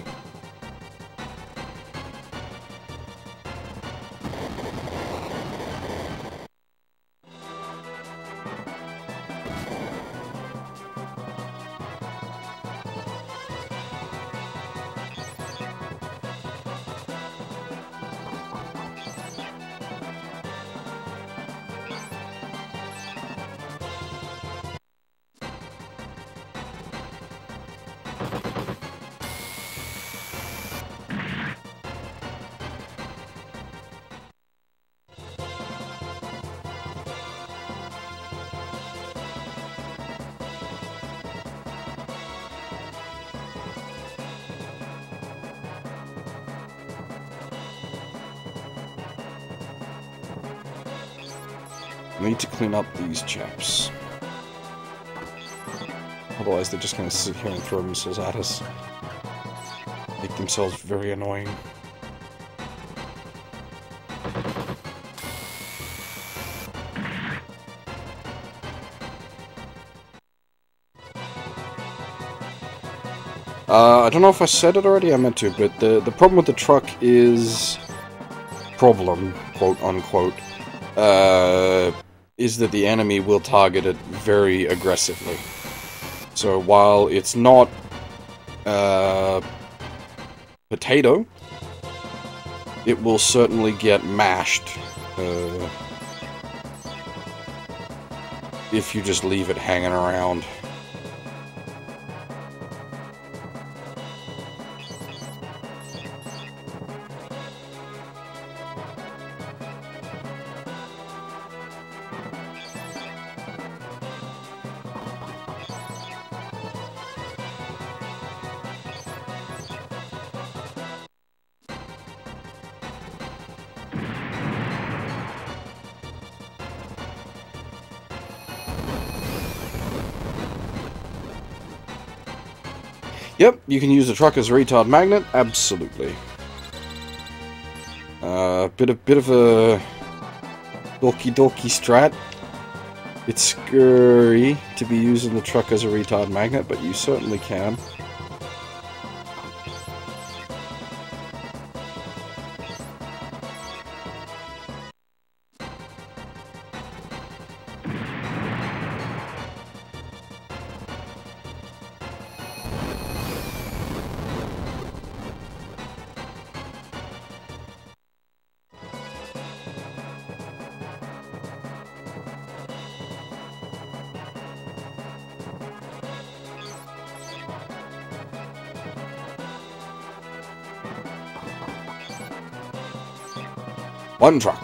I need to clean up these chaps. Otherwise they're just gonna sit here and throw missiles at us. Make themselves very annoying. I don't know if I said it already, I meant to, but the problem with the truck is... problem, quote unquote, is that the enemy will target it very aggressively. So while it's not potato, it will certainly get mashed if you just leave it hanging around. Yep, you can use the truck as a retard magnet. Absolutely. Bit of a doki strat. It's scary to be using the truck as a retard magnet, but you certainly can. One truck.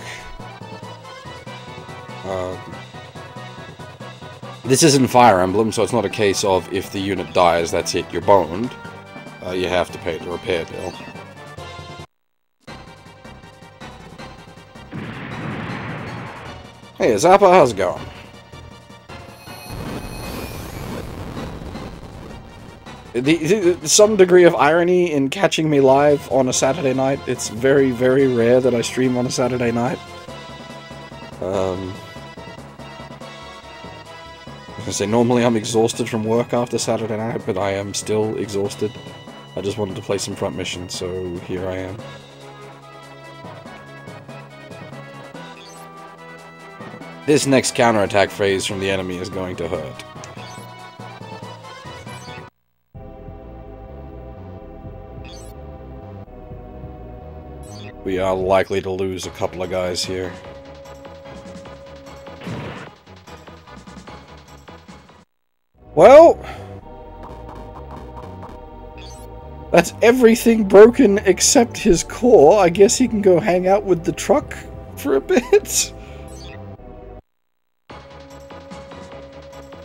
This isn't Fire Emblem, so it's not a case of if the unit dies, that's it, you're boned. You have to pay the repair bill. Hey, Zappa, how's it going? Some degree of irony in catching me live on a Saturday night. It's very, very rare that I stream on a Saturday night. I was gonna say, normally I'm exhausted from work after Saturday night, but I am still exhausted. I just wanted to play some front mission, so here I am. This next counterattack phase from the enemy is going to hurt. We are likely to lose a couple of guys here. Well, that's everything broken except his core. I guess he can go hang out with the truck for a bit.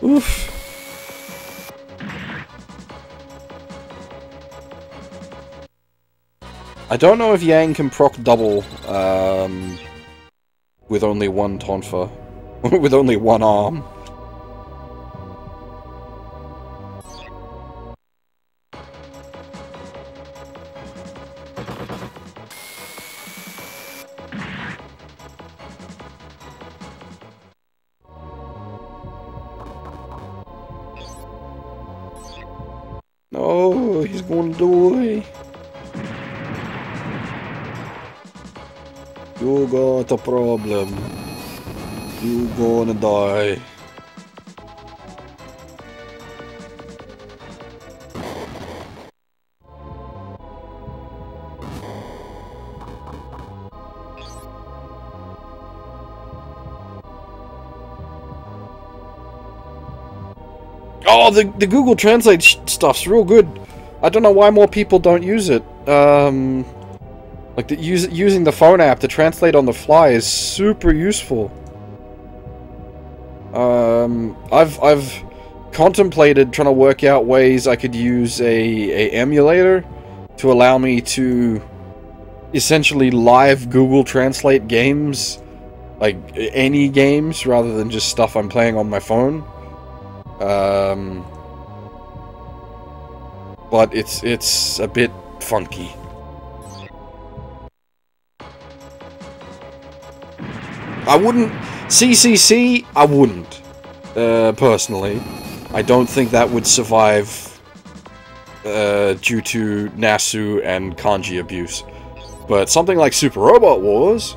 Oof. I don't know if Yang can proc double with only one tonfa, with only one arm. Oh, he's going to die. You got a problem. You gonna die. Oh, the Google Translate stuff's real good. I don't know why more people don't use it. Like, using the phone app to translate on the fly is super useful. I've contemplated trying to work out ways I could use a emulator to allow me to essentially live Google Translate games, like any games, rather than just stuff I'm playing on my phone. But it's a bit funky. I wouldn't... CCC, I wouldn't. Personally. I don't think that would survive due to Nasu and kanji abuse. But something like Super Robot Wars...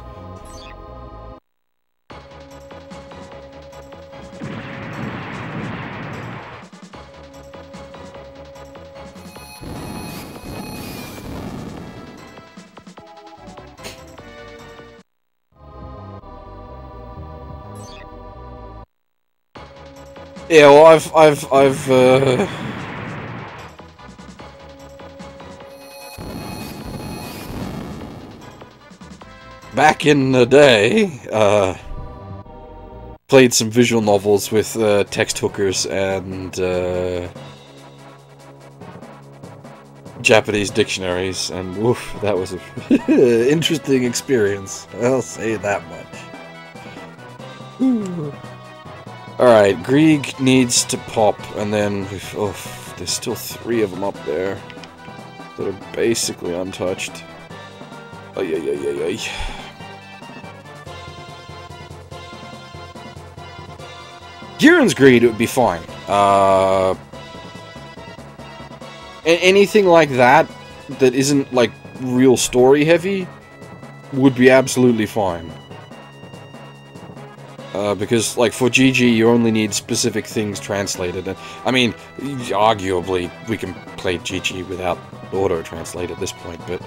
Yeah, well, I've back in the day, played some visual novels with, text hookers and, Japanese dictionaries, and oof, that was a interesting experience, I'll say that much. Ooh. Alright, Grieg needs to pop, and then... Oh, left. There's still 3 of them up there that are basically untouched. Ay, ay, ay, ay, ay. Kieran's greed, it would be fine. Anything like that isn't, like, real story heavy would be absolutely fine. Because, like, for GG, you only need specific things translated. And, I mean, arguably, we can play GG without auto-translate at this point, but...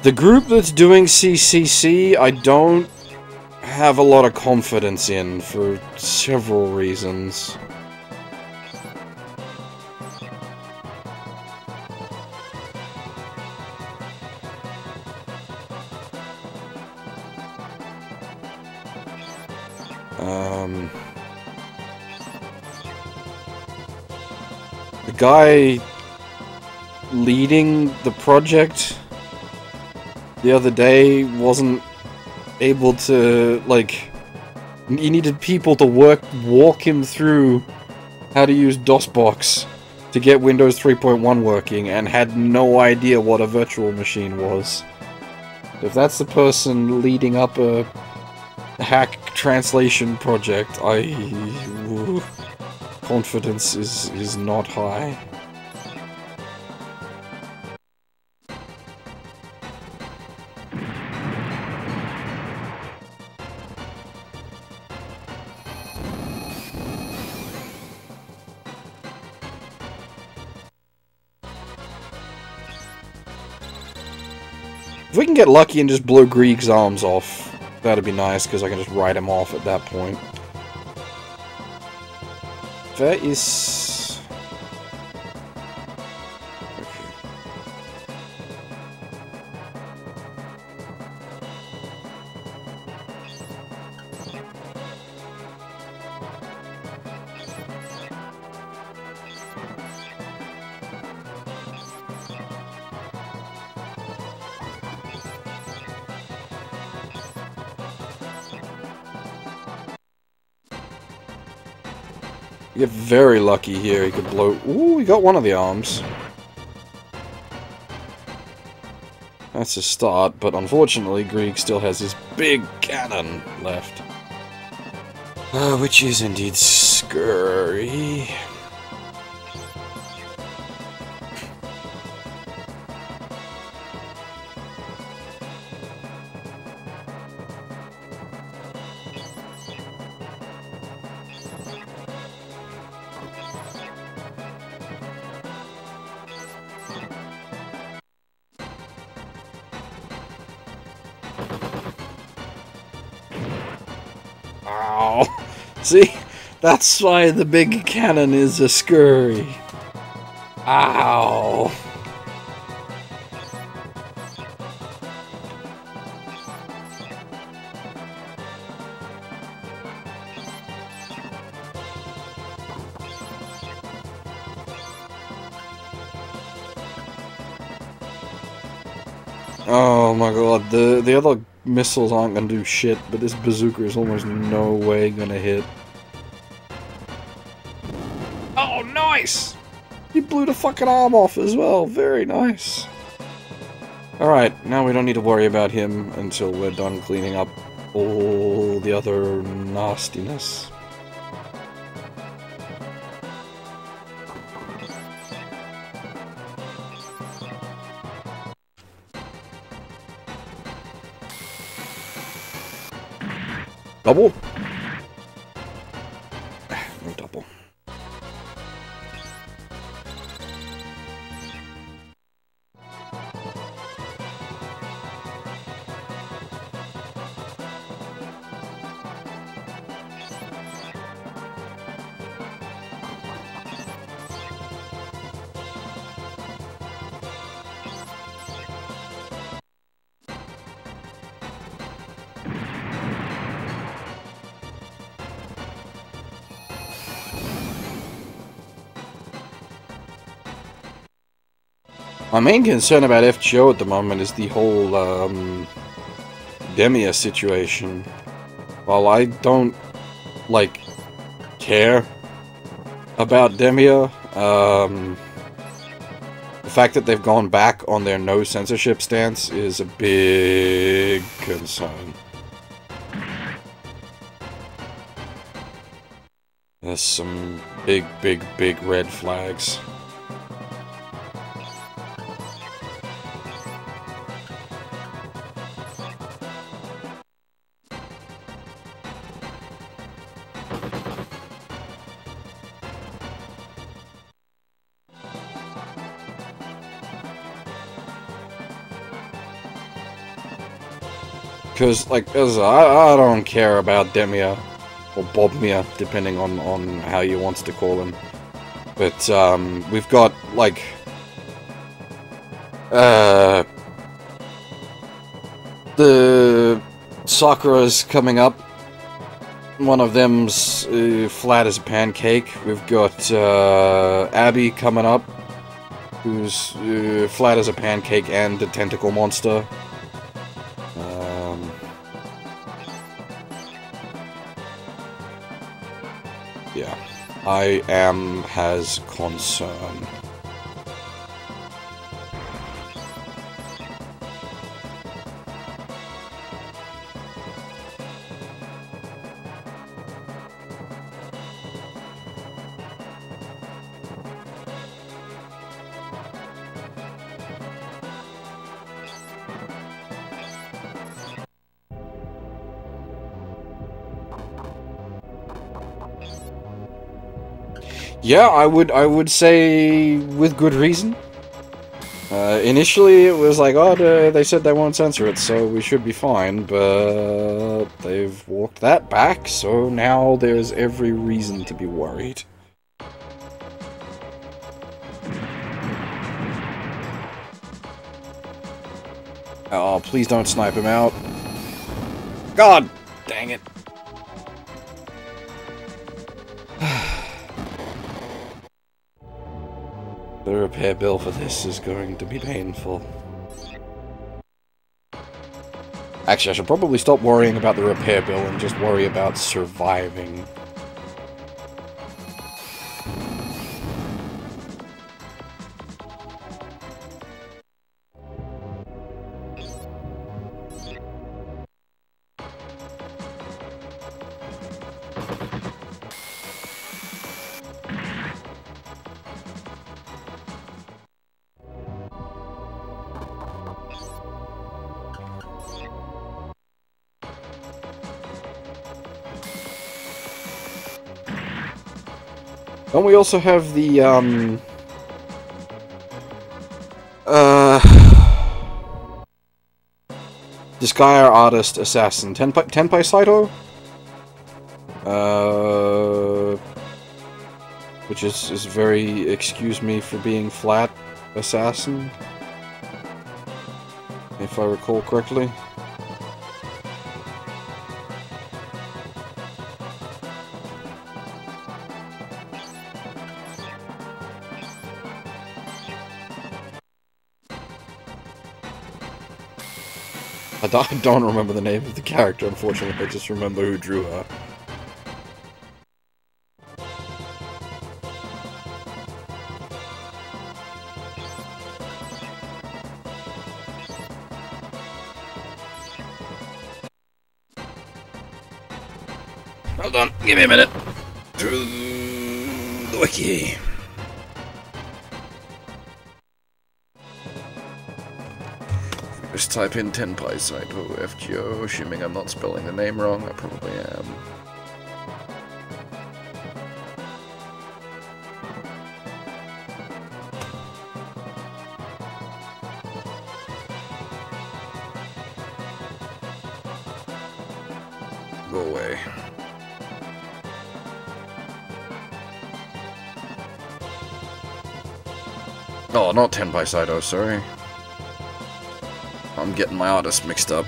The group that's doing CCC, I don't have a lot of confidence in, for several reasons. The guy leading the project the other day wasn't able to, like, he needed people to walk him through how to use DOSBox to get Windows 3.1 working, and had no idea what a virtual machine was. If that's the person leading up a hack translation project, confidence is not high. If we can get lucky and just blow Grieg's arms off, that'd be nice, because I can just write him off at that point. That is... okay. You get very lucky here, he could blow... Ooh, he got one of the arms. That's a start, but unfortunately Grieg still has his big cannon left. Which is indeed scurry. Ow. See? That's why the big cannon is a scurry. Ow. Oh my god, the other missiles aren't gonna do shit, but this bazooka is almost no way gonna hit. Oh, nice! He blew the fucking arm off as well, very nice. Alright, now we don't need to worry about him until we're done cleaning up all the other nastiness. Double? No double. My main concern about FGO at the moment is the whole Demia situation. While I don't like care about Demia, the fact that they've gone back on their no censorship stance is a big concern. There's some big red flags. Because, like, I don't care about Demia, or Bobmia, depending on how you want to call him. But, we've got, like, the Sakura's coming up. One of them's flat as a pancake. We've got Abby coming up, who's flat as a pancake and a tentacle monster. Yeah, I has concern. Yeah, I would say with good reason. Initially it was like, oh, they said they won't censor it, so we should be fine, but they've walked that back, so now there's every reason to be worried. Oh, please don't snipe him out. God dang it. The repair bill for this is going to be painful. Actually, I should probably stop worrying about the repair bill and just worry about surviving. Don't we also have the, Disgaea Artist Assassin, Tenpai Saito? Which is very, excuse me for being flat, assassin, if I recall correctly. I don't remember the name of the character, unfortunately. I just remember who drew her. Hold on, give me a minute. Through the wiki. Just type in Tenpai Saito FGO, assuming I'm not spelling the name wrong. I probably am. Go away. Oh, not Tenpai Saito, sorry. I'm getting my artists mixed up.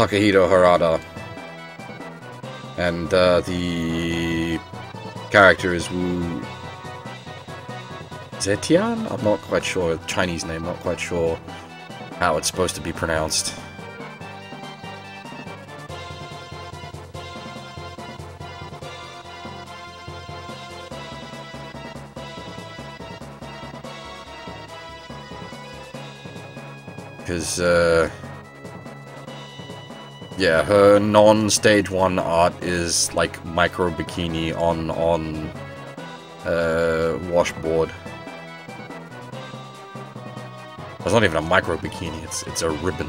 Takahito Harada. And the character is Wu Zetian? I'm not quite sure. Chinese name, not quite sure how it's supposed to be pronounced. Because, yeah, her non-stage 1 art is like micro bikini on washboard. It's not even a micro bikini, it's a ribbon.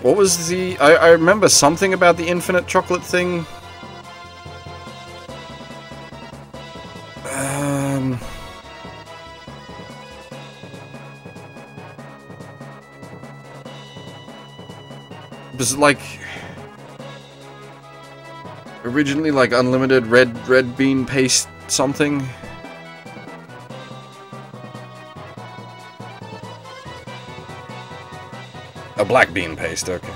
What was the... I remember something about the infinite chocolate thing. It was like... originally like unlimited red bean paste something. A black bean paste, okay.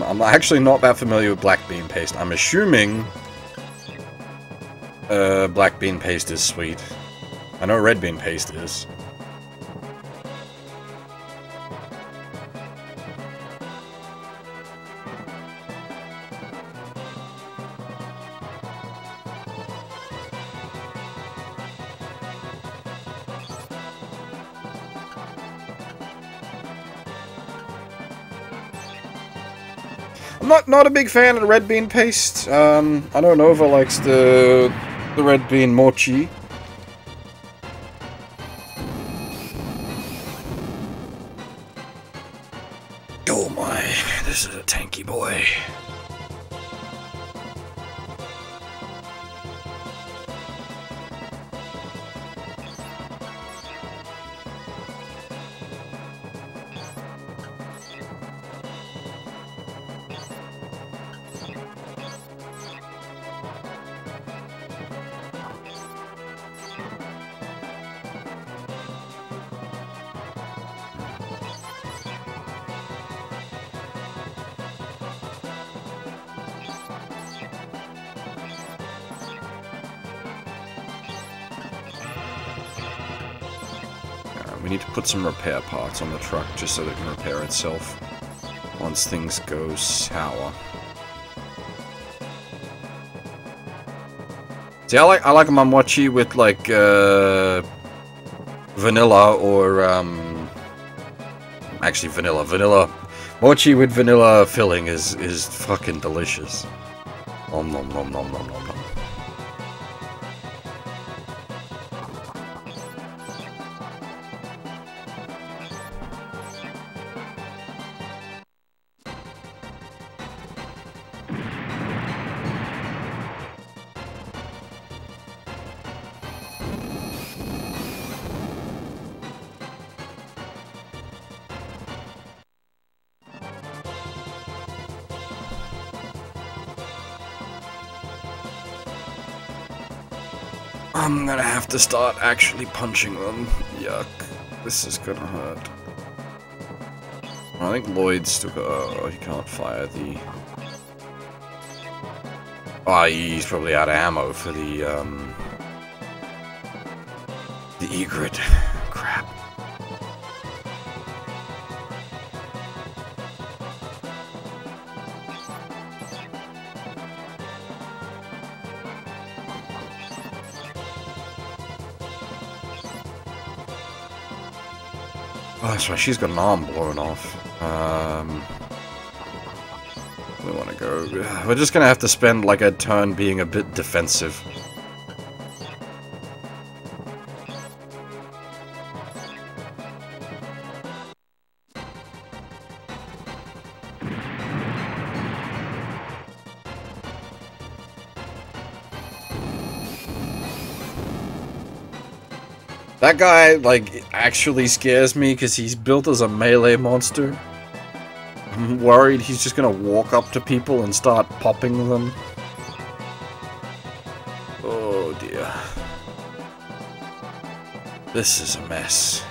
I'm actually not that familiar with black bean paste. I'm assuming black bean paste is sweet. I know red bean paste is. I'm not a big fan of the red bean paste. I know Nova likes the red bean mochi. Oh my, this is a tanky boy. We need to put some repair parts on the truck just so that it can repair itself once things go sour. See, I like a mochi with like vanilla or actually vanilla mochi with vanilla filling is fucking delicious. Nom nom nom nom nom nom nom. I'm gonna have to start actually punching them. Yuck. This is gonna hurt. I think Lloyd's still got... oh, he can't fire the... oh, he's probably out of ammo for the egret. Crap. Oh, that's right, she's got an arm blown off. We want to go... we're just gonna have to spend like a turn being a bit defensive. That guy, like, actually scares me because he's built as a melee monster. I'm worried he's just gonna walk up to people and start popping them. Oh dear. This is a mess.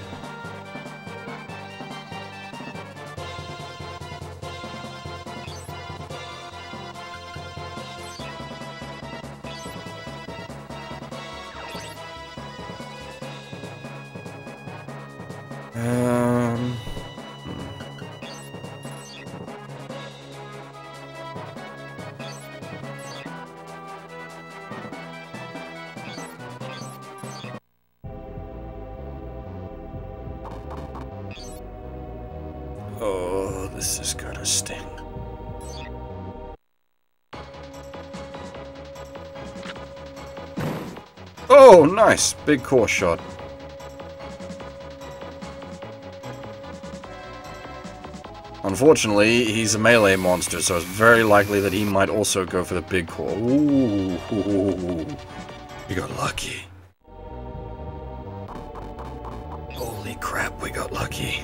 Oh, this is gonna sting. Oh, nice! Big core shot. Unfortunately, he's a melee monster, so it's very likely that he might also go for the big core. Ooh, we got lucky. Holy crap, we got lucky.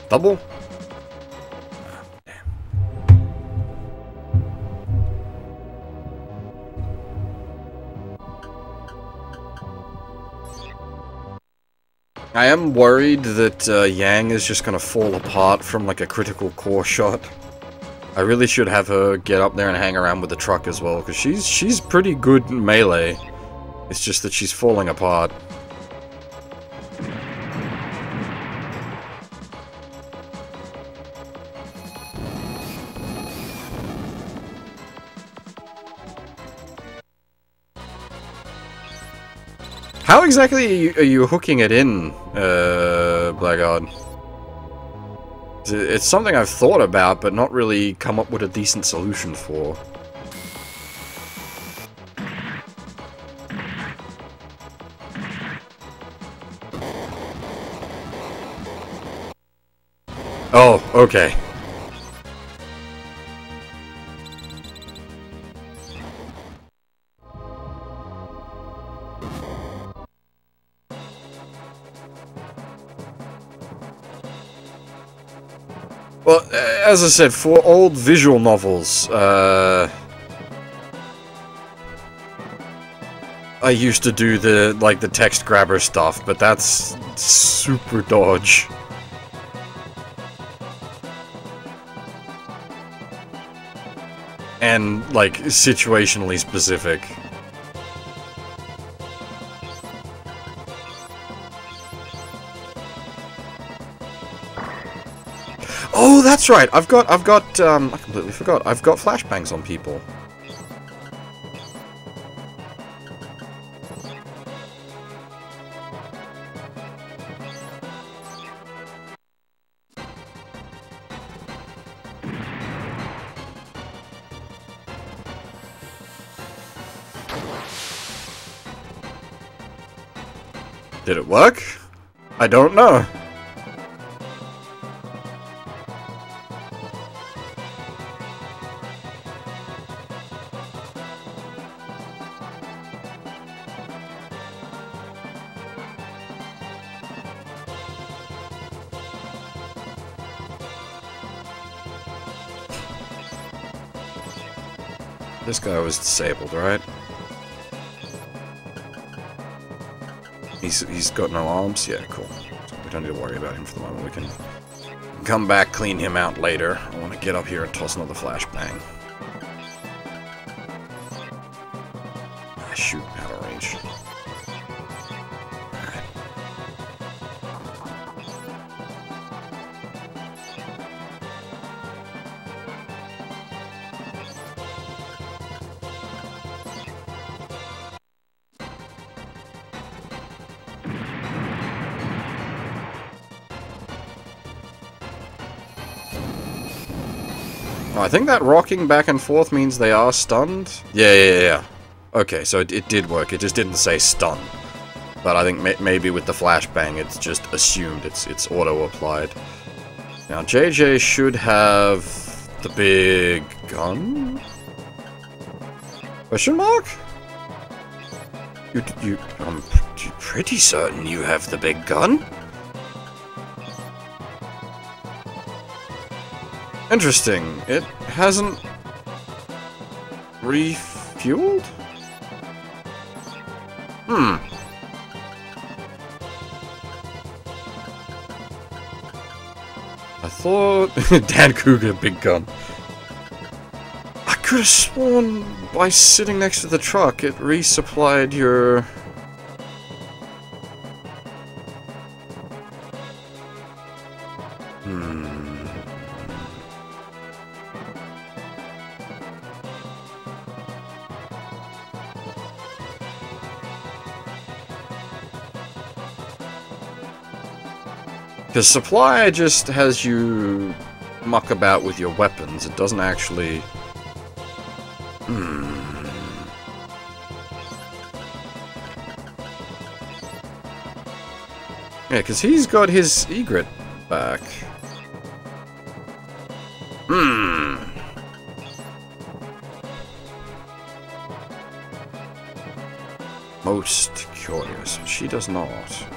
Double? Oh, damn. I am worried that Yang is just gonna fall apart from like a critical core shot. I really should have her get up there and hang around with the truck as well, because she's pretty good in melee. It's just that she's falling apart. How exactly are you hooking it in, Blackguard? It's something I've thought about, but not really come up with a decent solution for. Oh, okay. Well, as I said, for old visual novels, I used to do the text grabber stuff, but that's super dodge. And, like, situationally specific. Oh, that's right. I completely forgot. I've got flashbangs on people. Did it work? I don't know. This guy was disabled, right? He's got no arms? Yeah, cool. So we don't need to worry about him for the moment. We can come back, clean him out later. I want to get up here and toss another flashbang. Ah, shoot, out of range. Alright. I think that rocking back and forth means they are stunned. Yeah. Okay, so it did work. It just didn't say stun. But I think maybe with the flashbang, it's just assumed it's auto-applied. Now, JJ should have The big gun? Question mark? I'm pretty certain you have the big gun. Interesting. It hasn't refueled? I thought... Dan Cougar, big gun. I could have sworn by sitting next to the truck it resupplied your... Because supply just has you muck about with your weapons. It doesn't actually... Yeah, because he's got his egret back. Most curious. She does not.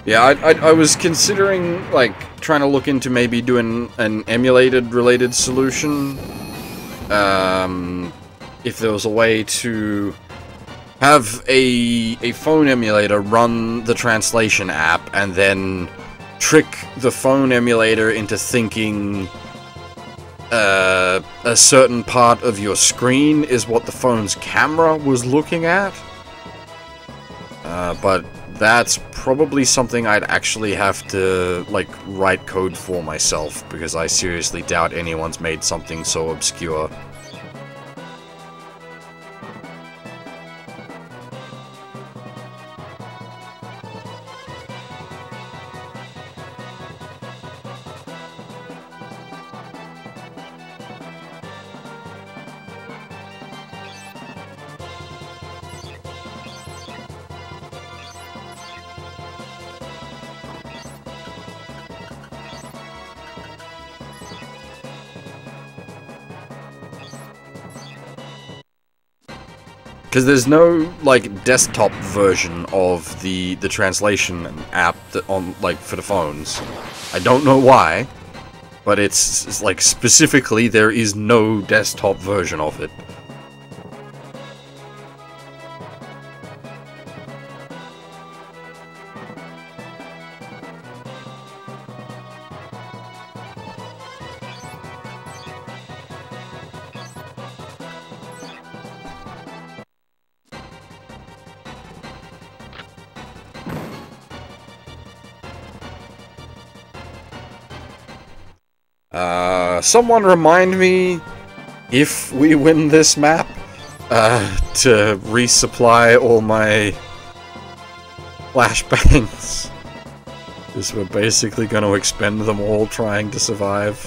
Yeah, I was considering, like, trying to look into maybe doing an emulated-related solution. If there was a way to have a phone emulator run the translation app and then trick the phone emulator into thinking a certain part of your screen is what the phone's camera was looking at. But that's probably something I'd actually have to, like, write code for myself, because I seriously doubt anyone's made something so obscure. Because there's no, like, desktop version of the translation app that on, like, for the phones. I don't know why, but it's like, specifically, there is no desktop version of it. Someone remind me, if we win this map, to resupply all my flashbangs. Because we're basically going to expend them all trying to survive.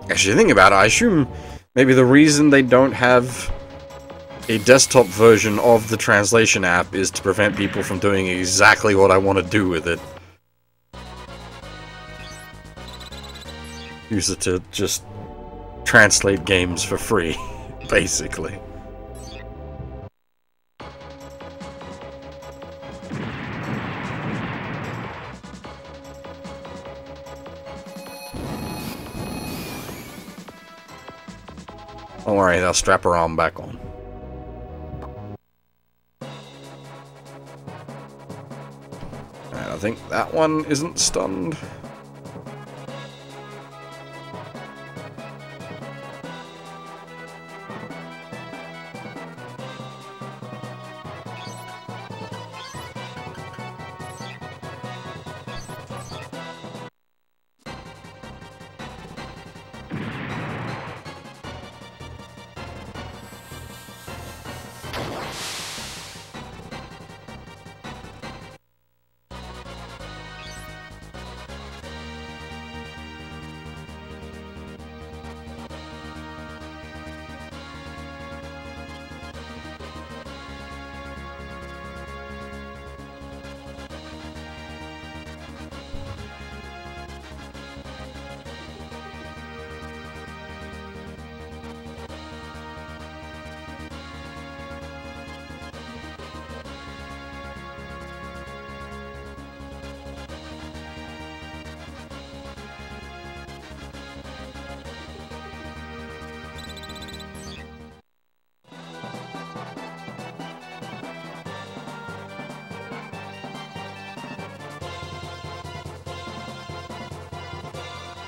Actually, think about it, I assume maybe the reason they don't have a desktop version of the translation app is to prevent people from doing exactly what I want to do with it. Use it to just translate games for free, basically. Don't worry, they'll strap her arm back on. And I think that one isn't stunned.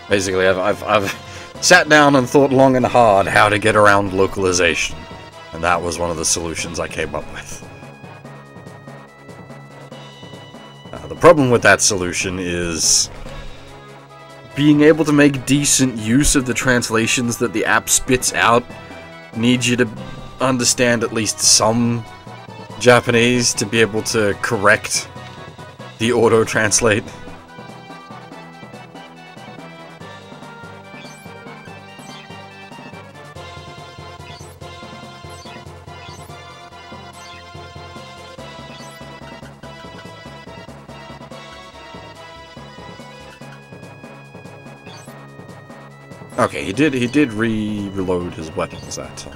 Basically, I've sat down and thought long and hard how to get around localization, and that was one of the solutions I came up with. The problem with that solution is being able to make decent use of the translations that the app spits out needs you to understand at least some Japanese to be able to correct the auto-translate. Okay, he did reload his weapons that time.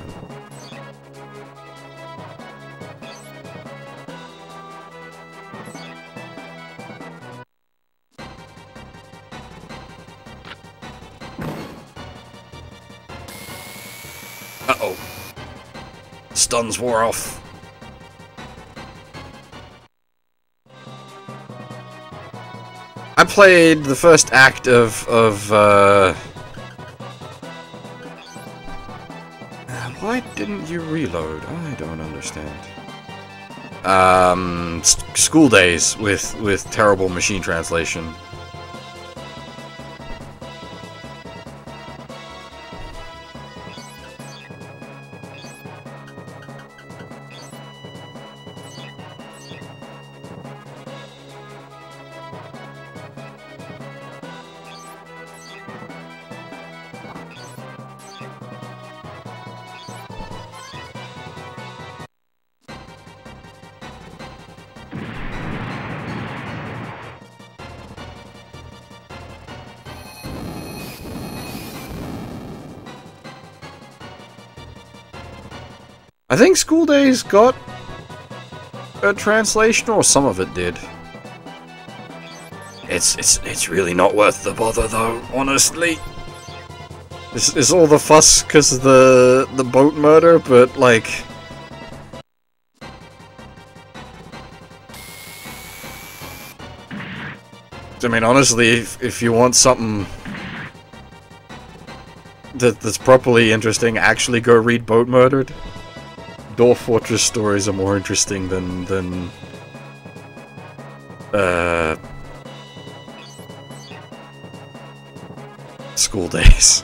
Uh-oh. Stuns wore off. I played the first act of why didn't you reload? I don't understand. School Days with terrible machine translation. I think School Days got a translation, or some of it did. It's really not worth the bother, though, honestly. It's all the fuss because of the boat murder, but like, I mean, honestly, if you want something that's properly interesting, actually go read Boat Murdered. Dwarf Fortress stories are more interesting than School Days.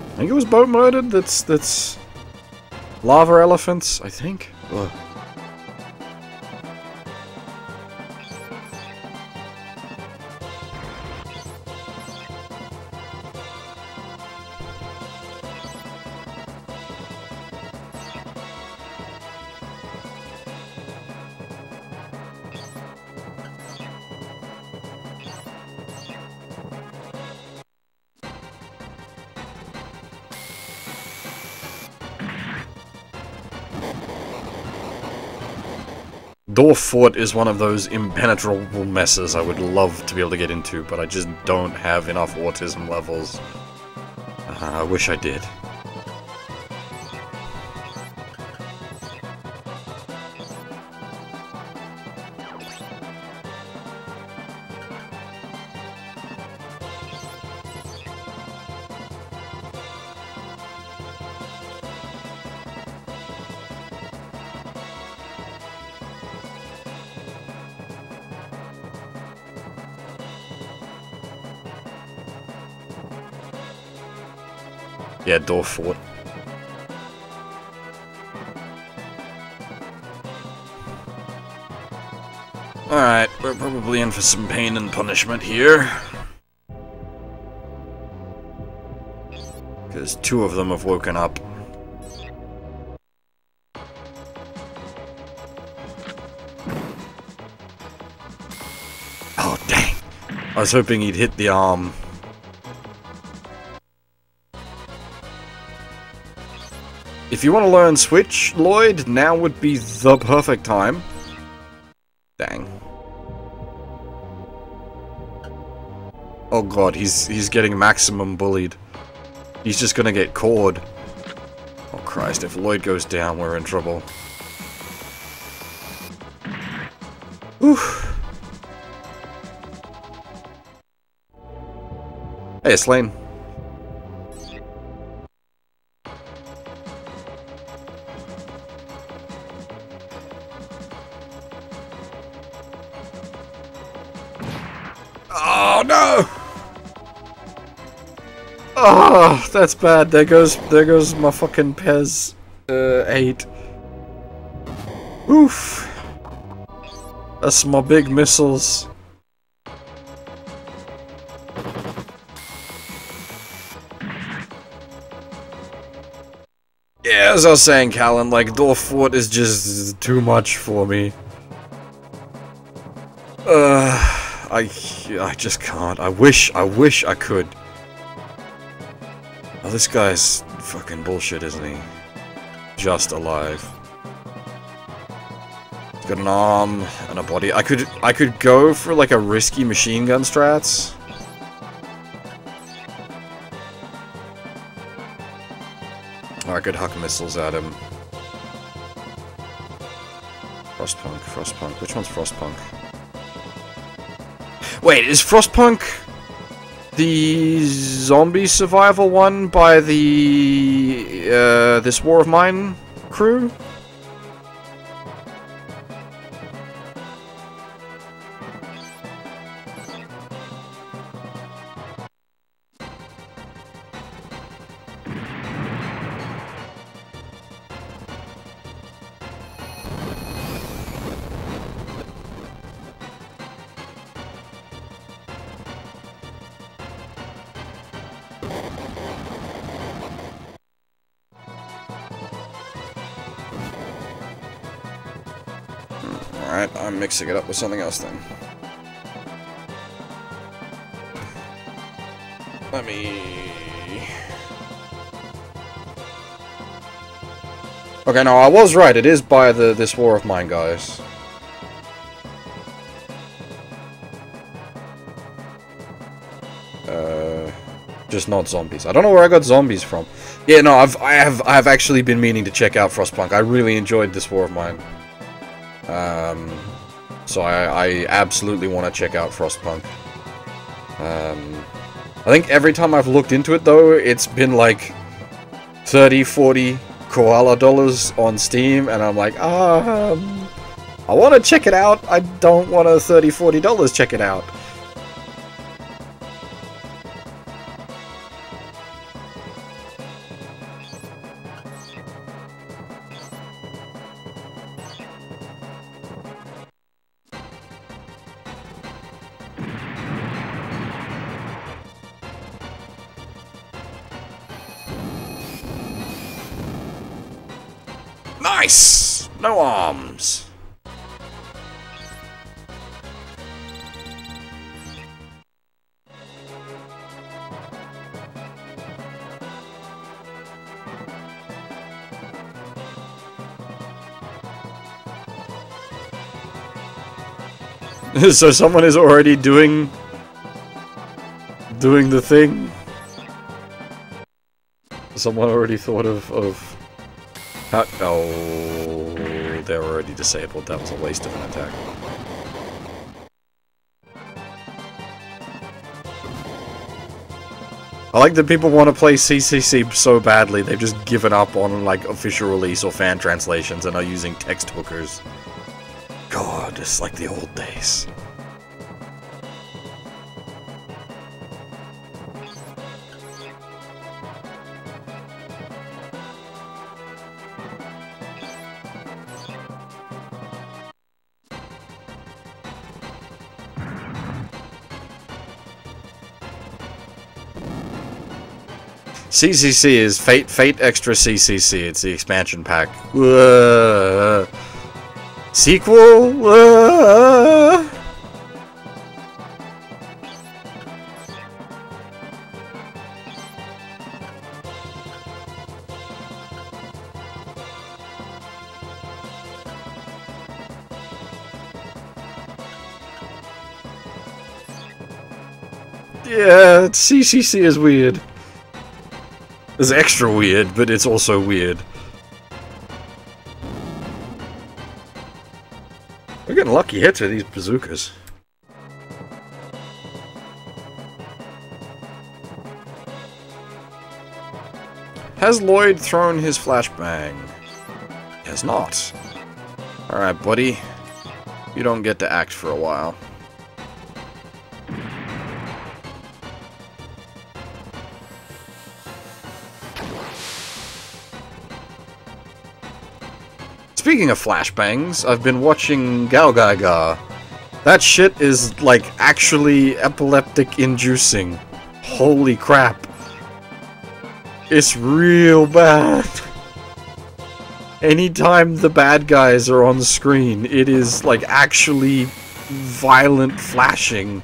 I think it was Boat Murdered that's Lava Elephants, I think. Ugh. Dwarf Fort is one of those impenetrable messes I would love to be able to get into, but I just don't have enough autism levels. I wish I did. Yeah, Dwarf Fort. Alright, we're probably in for some pain and punishment here. Because 2 of them have woken up. Oh, dang. I was hoping he'd hit the arm. If you want to learn Switch, Lloyd, now would be the perfect time. Dang. Oh god, he's getting maximum bullied. He's just gonna get cawed. Oh Christ, if Lloyd goes down, we're in trouble. Oof. Hey, Slane. Oh no! Oh, that's bad. There goes my fucking Pez 8. Oof. That's my big missiles. Yeah, as I was saying, Callan, like, Dwarf Fort is just too much for me. I just can't. I wish I could. Oh, this guy's fucking bullshit, isn't he? Just alive. He's got an arm and a body. I could go for like a risky machine gun strats. Or I could huck missiles at him. Frostpunk, Frostpunk. Which one's Frostpunk? Wait, is Frostpunk the zombie survival one by the this War of Mine crew? Alright, I'm mixing it up with something else then. Let me... Okay, no, I was right. It is by this War of Mine, guys. Just not zombies. I don't know where I got zombies from. Yeah, no, I have actually been meaning to check out Frostpunk. I really enjoyed this War of Mine. So I absolutely want to check out Frostpunk. I think every time I've looked into it, though, it's been like 30, 40 koala dollars on Steam, and I'm like, I want to check it out. I don't want to $30, $40 check it out. Nice! No arms. So someone is already doing the thing. Someone already thought of how... Oh, they're already disabled. That was a waste of an attack. I like that people want to play CCC so badly, they've just given up on, like, official release or fan translations and are using text hookers. God, it's like the old days. CCC is Fate Extra CCC. It's the expansion pack. Sequel? Yeah, CCC is weird. It's extra weird, but it's also weird. We're getting lucky hits with these bazookas. Has Lloyd thrown his flashbang? He has not. Alright, buddy. You don't get to act for a while. Speaking of flashbangs, I've been watching Gao Gaga. That shit is, like, actually epileptic-inducing. Holy crap. It's real bad. Anytime the bad guys are on the screen, it is, like, actually violent flashing.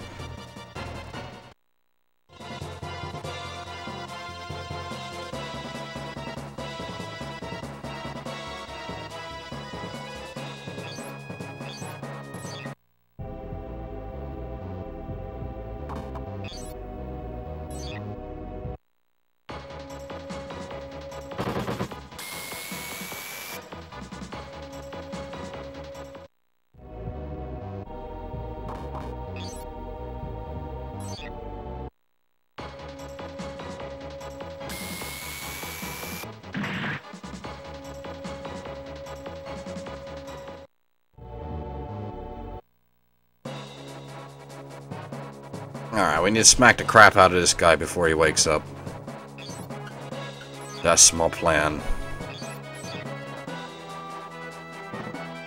Alright, we need to smack the crap out of this guy before he wakes up. That's my plan.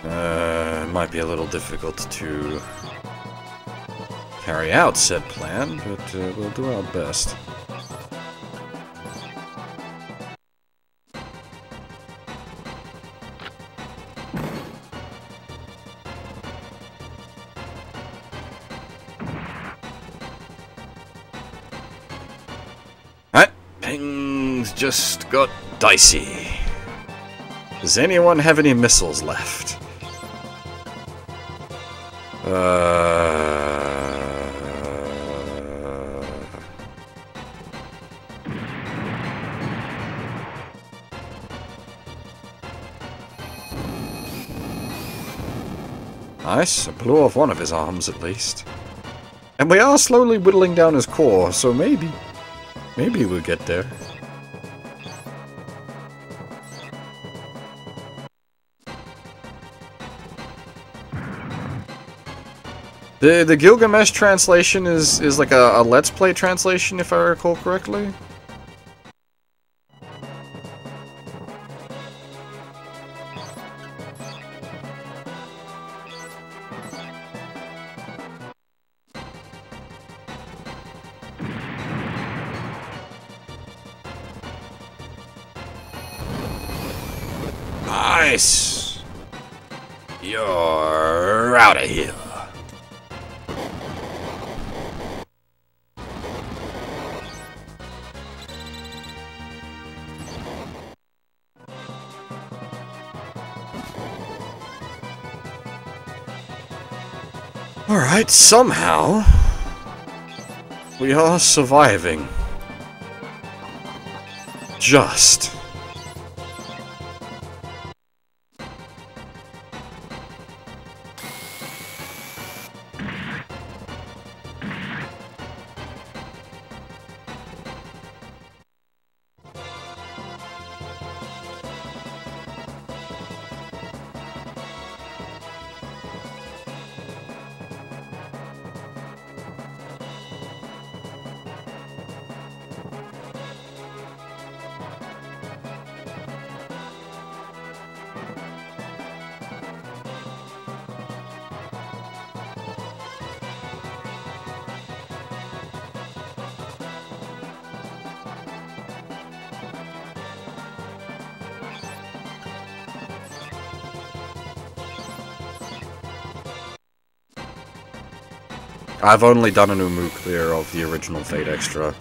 It might be a little difficult to carry out said plan, but we'll do our best. Just got dicey. Does anyone have any missiles left? Nice. I blew off one of his arms at least. And we are slowly whittling down his core, so maybe we'll get there. The Gilgamesh translation is like a Let's Play translation, if I recall correctly. Nice! You're out of here. Alright, somehow we are surviving. Just. I've only done an Umu clear of the original Fate Extra.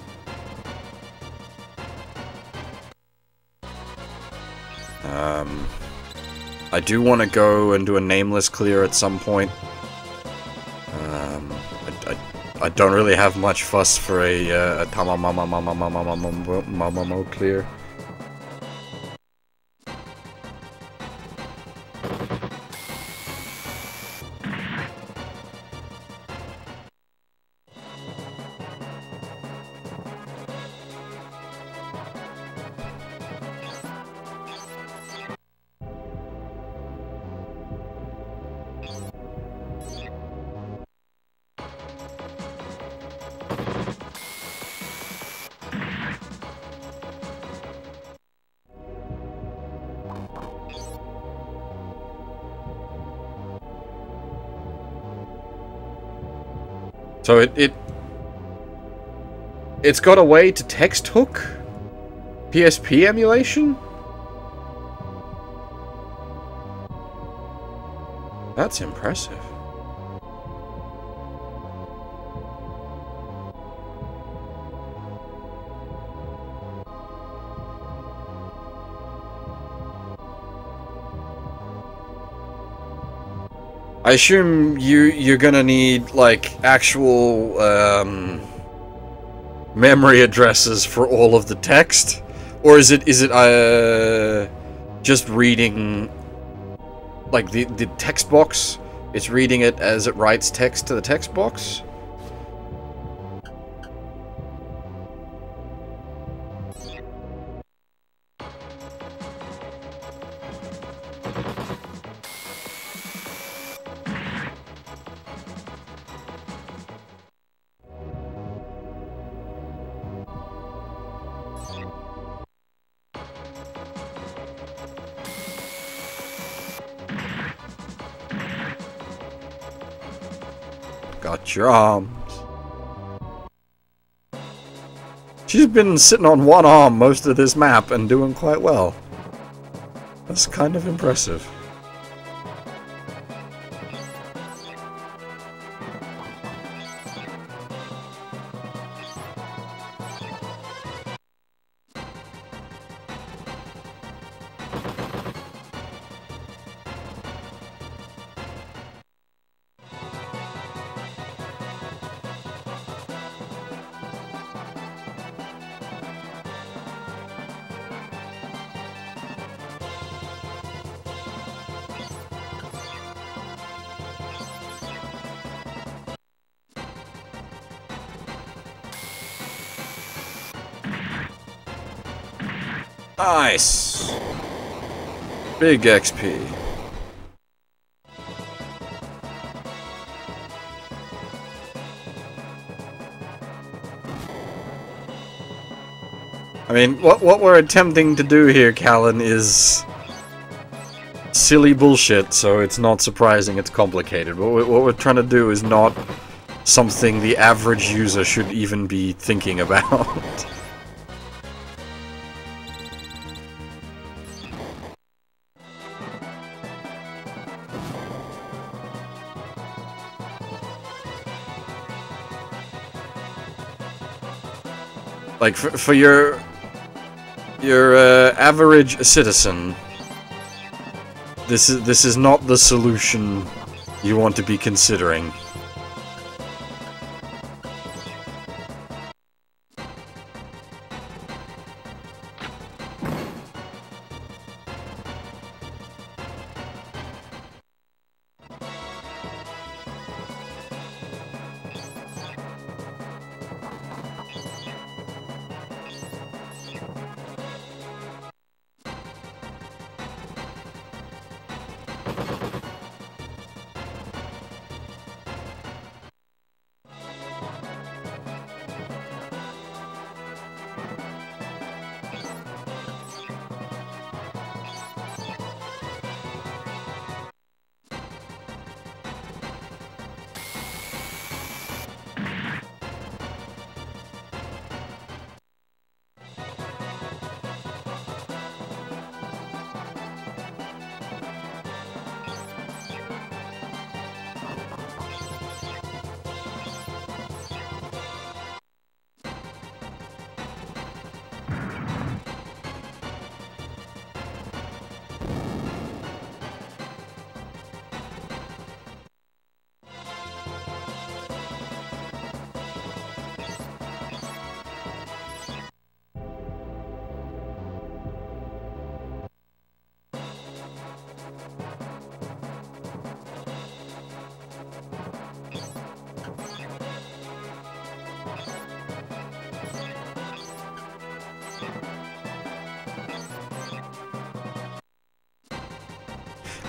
I do want to go and do a nameless clear at some point. I don't really have much fuss for a Tamamamamamamamamamamamamo clear. So it's got a way to text hook PSP emulation? That's impressive. I assume you're gonna need like actual memory addresses for all of the text, or is it just reading like the text box? It's reading it as it writes text to the text box. Got your arms. She's been sitting on one arm most of this map and doing quite well. That's kind of impressive. Nice! Big XP. I mean, what we're attempting to do here, Callan, is silly bullshit, so it's not surprising it's complicated. What we're trying to do is not something the average user should even be thinking about. Like, for your average citizen, this is not the solution you want to be considering.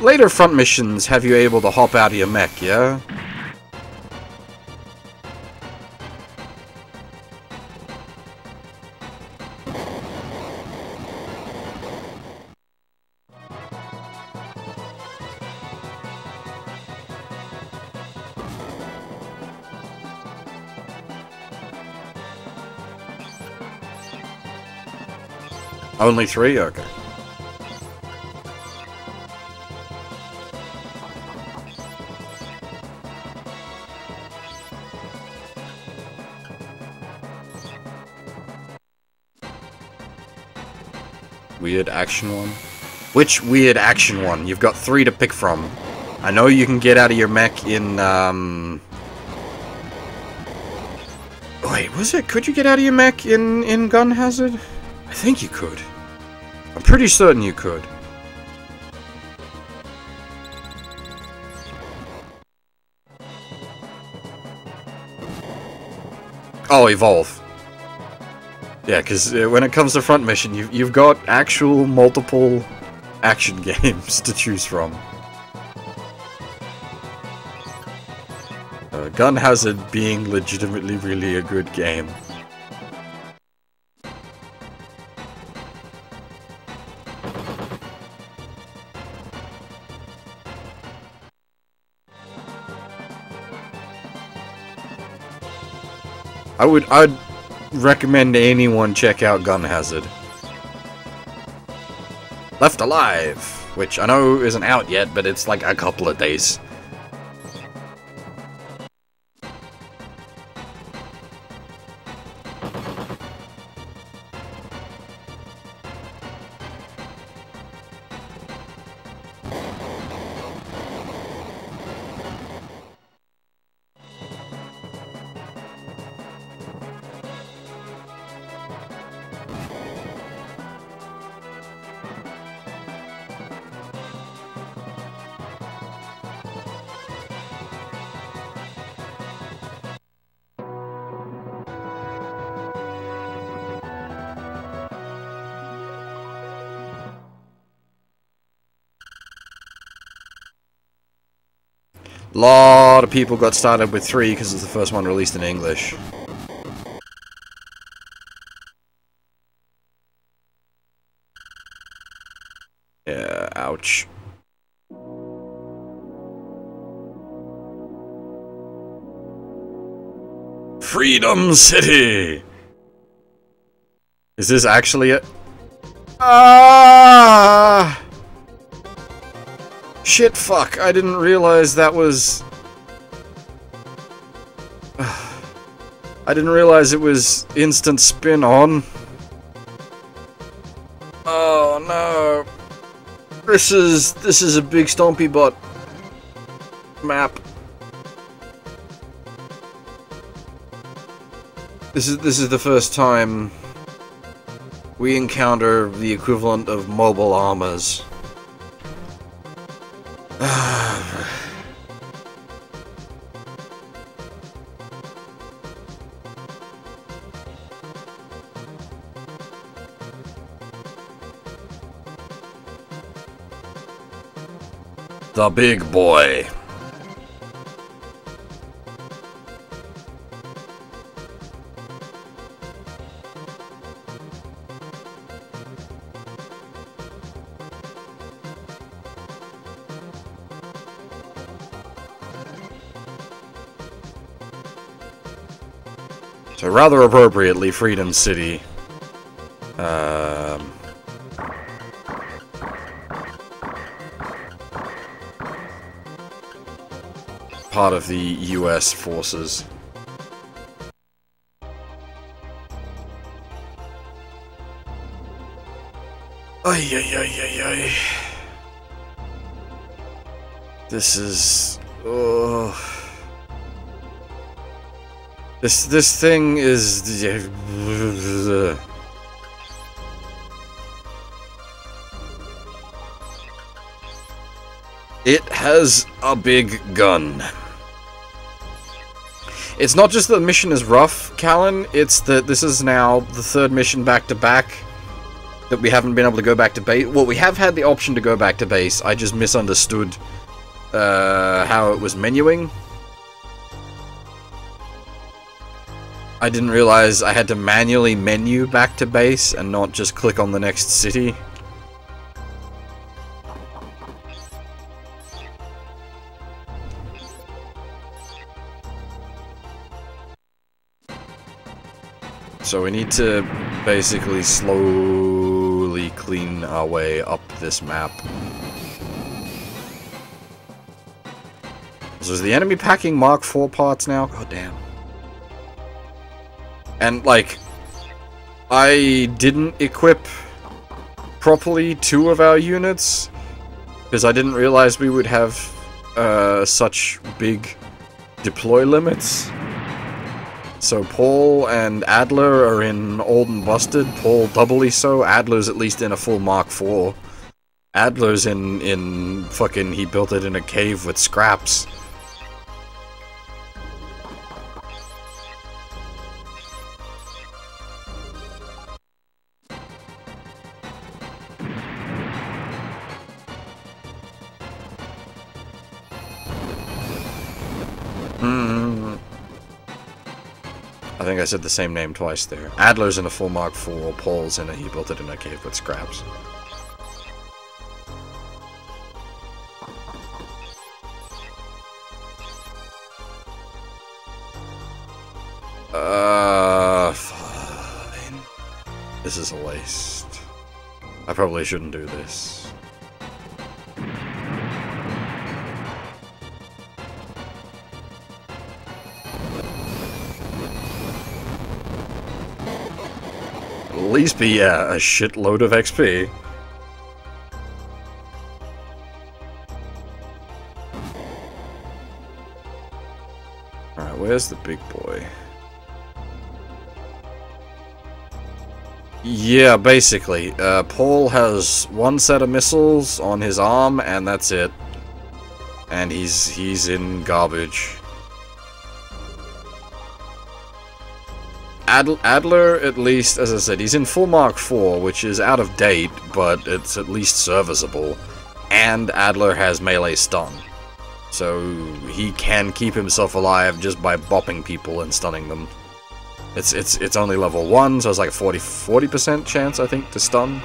later front missions have you able to hop out of your mech, yeah? Only 3? Okay. Weird action one? Which weird action one? You've got 3 to pick from. I know you can get out of your mech in, Wait, was it? Could you get out of your mech in Gun Hazard? I think you could. I'm pretty certain you could. Oh, evolve. Yeah, because when it comes to front mission, you've got actual multiple action games to choose from. Gun Hazard being legitimately really a good game. I'd recommend anyone check out Gun Hazard. Left Alive, which I know isn't out yet, but it's like a couple of days. A lot of people got started with 3 because it's the first one released in English. Yeah, ouch. Freedom City! Is this actually it? Ah! Shit, fuck, I didn't realize that was... I didn't realize it was instant spin on. Oh no. This is a big stompy bot map. This is the first time we encounter the equivalent of mobile armors. The big boy. So rather appropriately, Freedom City. Part of the US forces. Ay, ay, ay, ay, ay. This is... oh. This thing is... It has a big gun. It's not just that the mission is rough, Callan, it's that this is now the 3rd mission back to back that we haven't been able to go back to base. Well, we have had the option to go back to base. I just misunderstood how it was menuing. I didn't realize I had to manually menu back to base and not just click on the next city. So we need to basically slowly clean our way up this map. So is the enemy packing Mark IV parts now? God damn. And, like, I didn't equip properly 2 of our units, because I didn't realize we would have such big deploy limits. So Paul and Adler are in old and busted, Paul doubly so, Adler's at least in a full Mark IV. Adler's in fucking, he built it in a cave with scraps. I think I said the same name twice there. Adler's in a full Mark IV, Paul's in a, he built it in a cave with scraps. Fine. This is a waste. I probably shouldn't do this. At least be, yeah, a shitload of XP. Alright, where's the big boy? Yeah, basically. Paul has 1 set of missiles on his arm, and that's it. And he's in garbage. Adler, at least, as I said, he's in full Mark IV, which is out of date, but it's at least serviceable. And Adler has melee stun. So he can keep himself alive just by bopping people and stunning them. It's only level 1, so it's like a 40% chance, I think, to stun.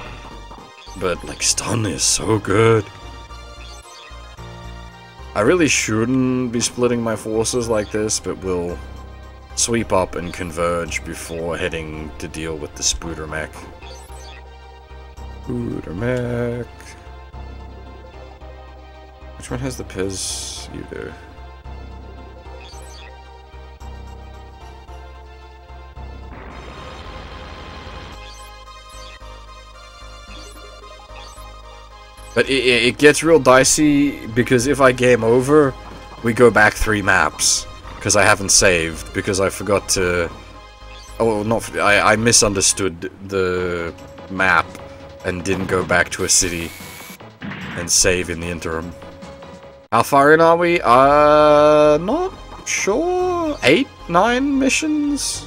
But, like, stun is so good. I really shouldn't be splitting my forces like this, but we'll sweep up and converge before heading to deal with the Spooder mech. Spooder mech. Which one has the Piz? You do. But it gets real dicey, because if I game over, we go back 3 maps. Because I haven't saved, because I forgot to... Oh, not... I misunderstood the map, and didn't go back to a city, and save in the interim. How far in are we? Not sure. 8, 9 missions?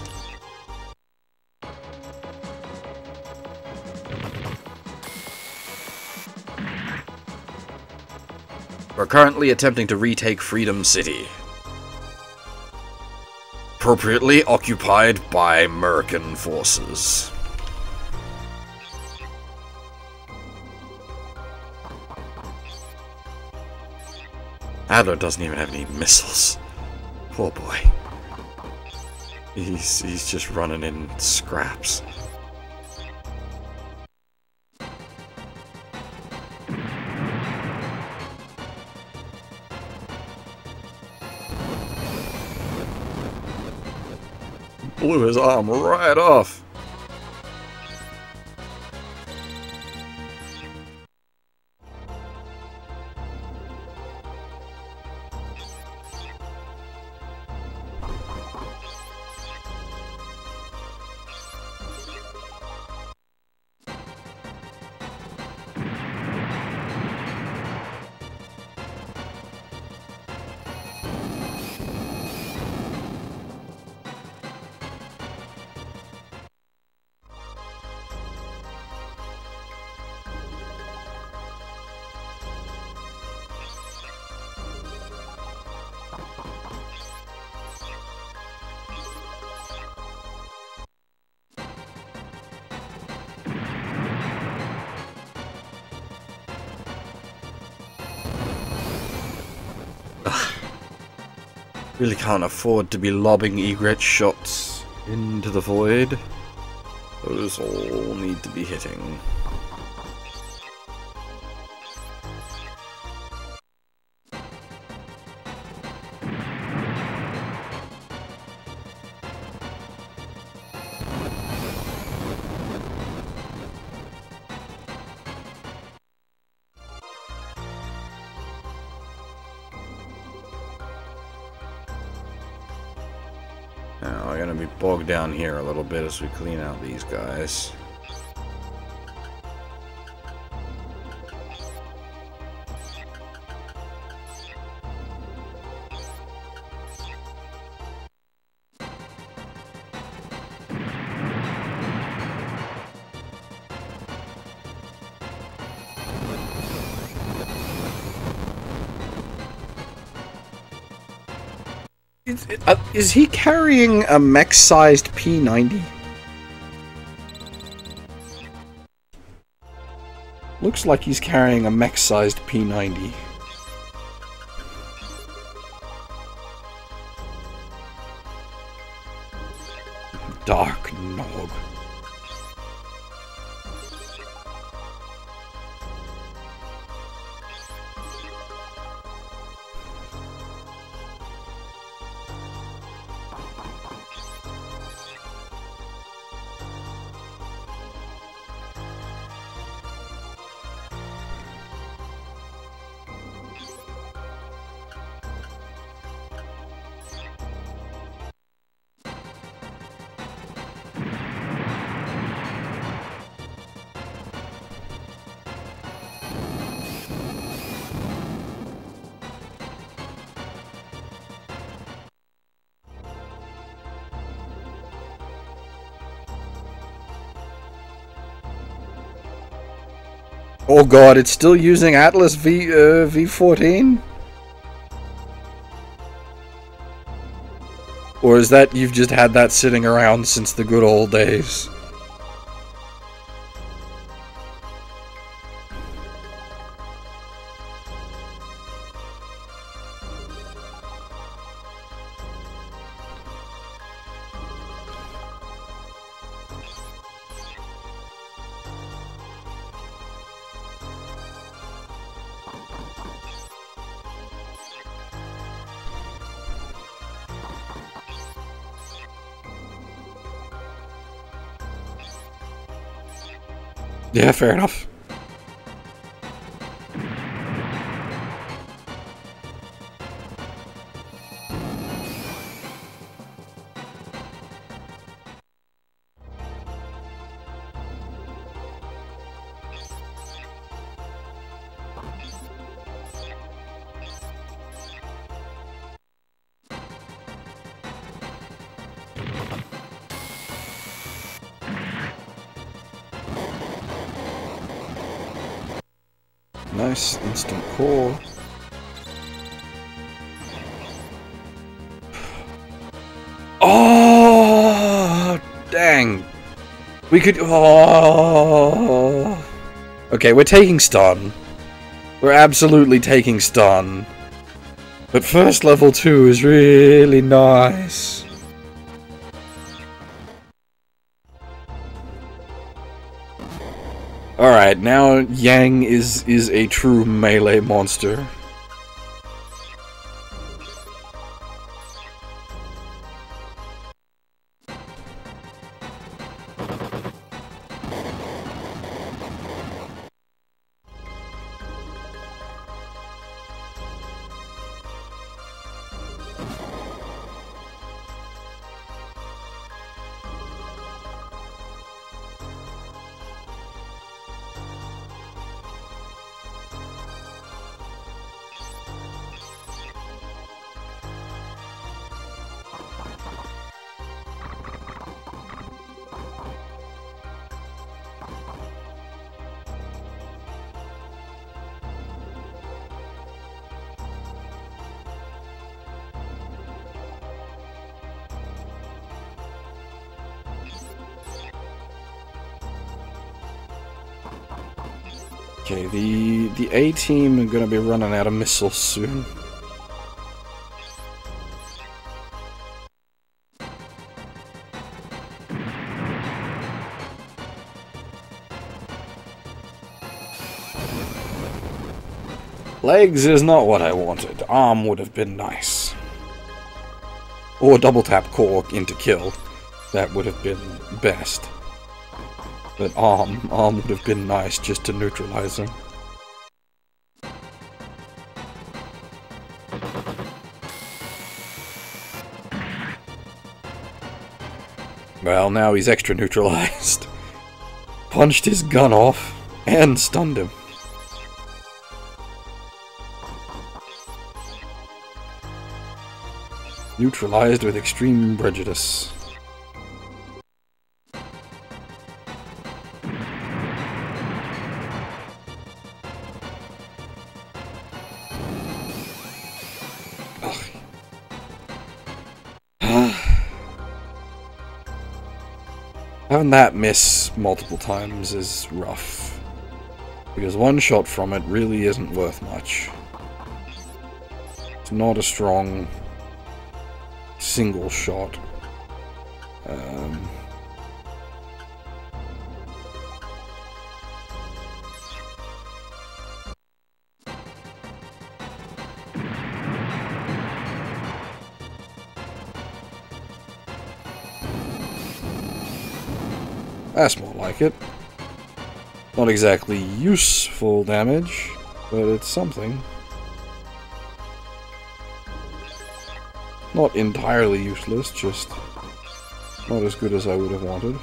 We're currently attempting to retake Freedom City. Appropriately occupied by American forces. Adler doesn't even have any missiles. Poor boy. He's just running in scraps. Blew his arm right off. Really can't afford to be lobbing egret shots into the void. Those all need to be hitting. Now we're gonna be bogged down here a little bit as we clean out these guys. Is he carrying a mech-sized P90? Looks like he's carrying a mech-sized P90. Dark Nog. Oh god, it's still using Atlas V14? Or is that you've just had that sitting around since the good old days? Yeah, fair enough. Nice instant core. Oh, dang. We could... Oh. Okay, we're taking stun. We're absolutely taking stun. But first level 2 is really nice. Alright, now Yang is a true melee monster. Okay, the A team are gonna be running out of missiles soon. Legs is not what I wanted. Arm would have been nice. Or double tap core into kill. That would have been best. But arm would have been nice just to neutralize him. Well, now he's extra neutralized. Punched his gun off and stunned him. Neutralized with extreme prejudice. Having that miss multiple times is rough, because one shot from it really isn't worth much. It's not a strong single shot. That's more like it. Not exactly useful damage, but it's something. Not entirely useless, just not as good as I would have wanted.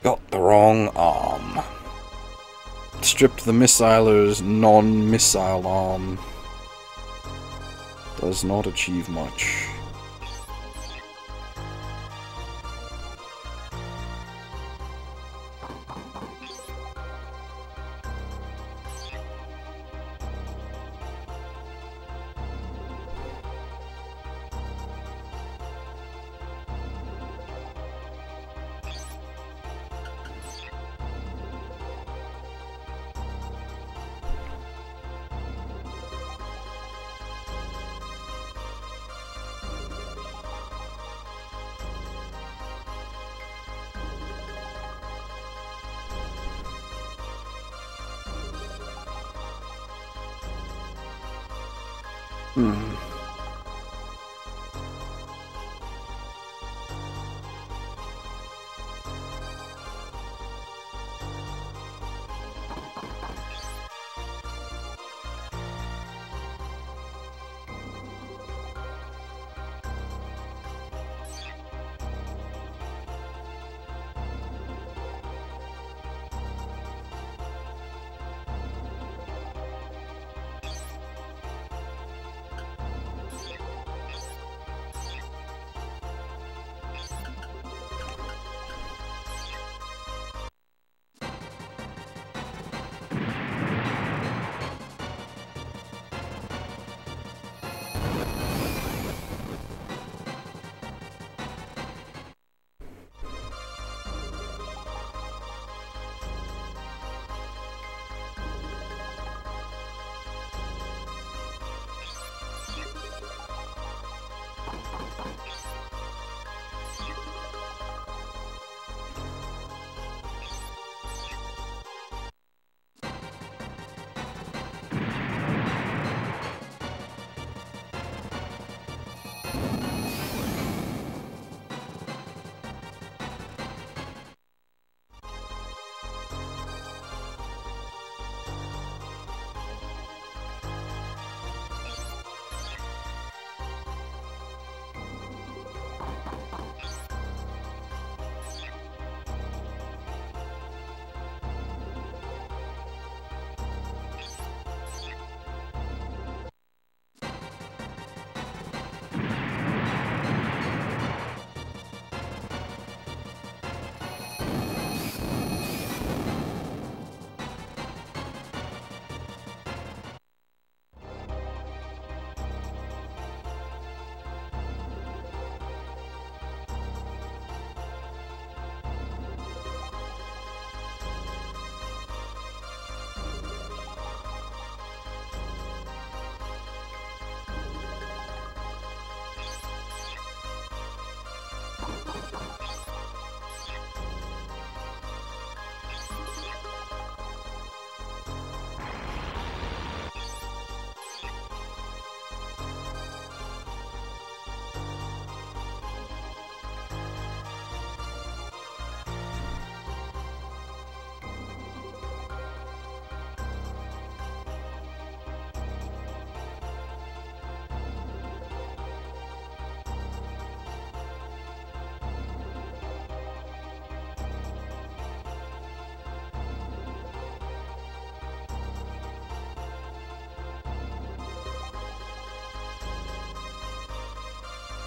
Got the wrong arm. Stripped the missiler's non-missile arm. Does not achieve much.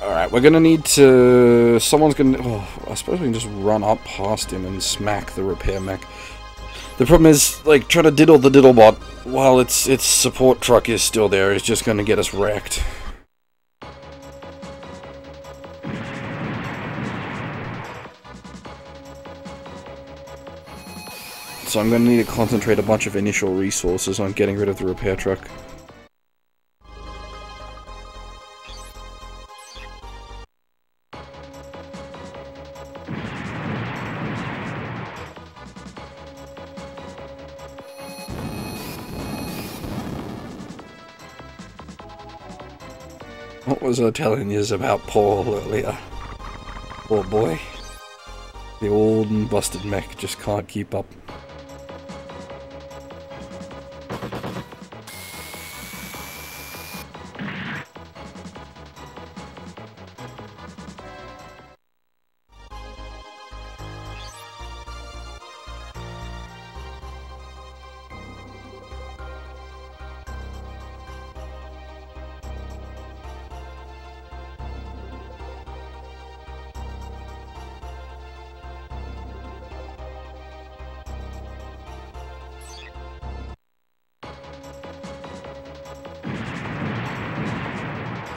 Alright, we're gonna need to... Someone's gonna... Oh, I suppose we can just run up past him and smack the repair mech. The problem is, like, trying to diddle the diddlebot while its support truck is still there is just gonna get us wrecked. So I'm gonna need to concentrate a bunch of initial resources on getting rid of the repair truck. What was I telling you about Paul earlier? Poor boy. The old and busted mech just can't keep up.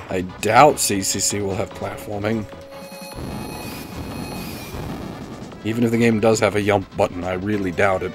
I doubt CCC will have platforming. Even if the game does have a jump button, I really doubt it.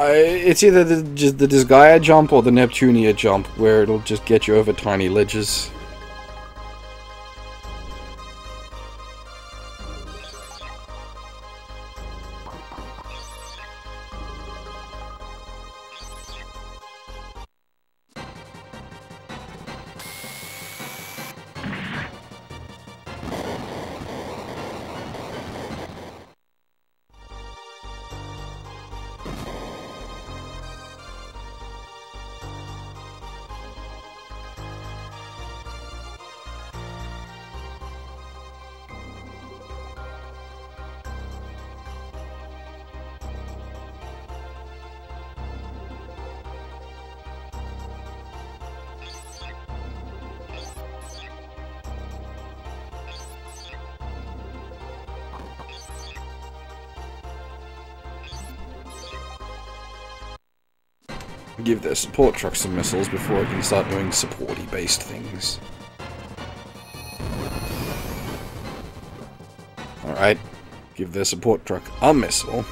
It's either the Disgaea jump or the Neptunia jump, where it'll just get you over tiny ledges. Give their support truck some missiles before it can start doing supporty based things. Alright, give their support truck a missile.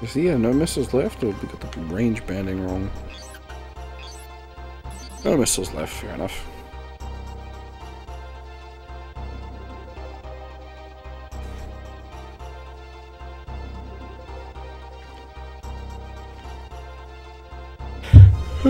Does he have no missiles left, or we got the range banding wrong? No missiles left, fair enough. I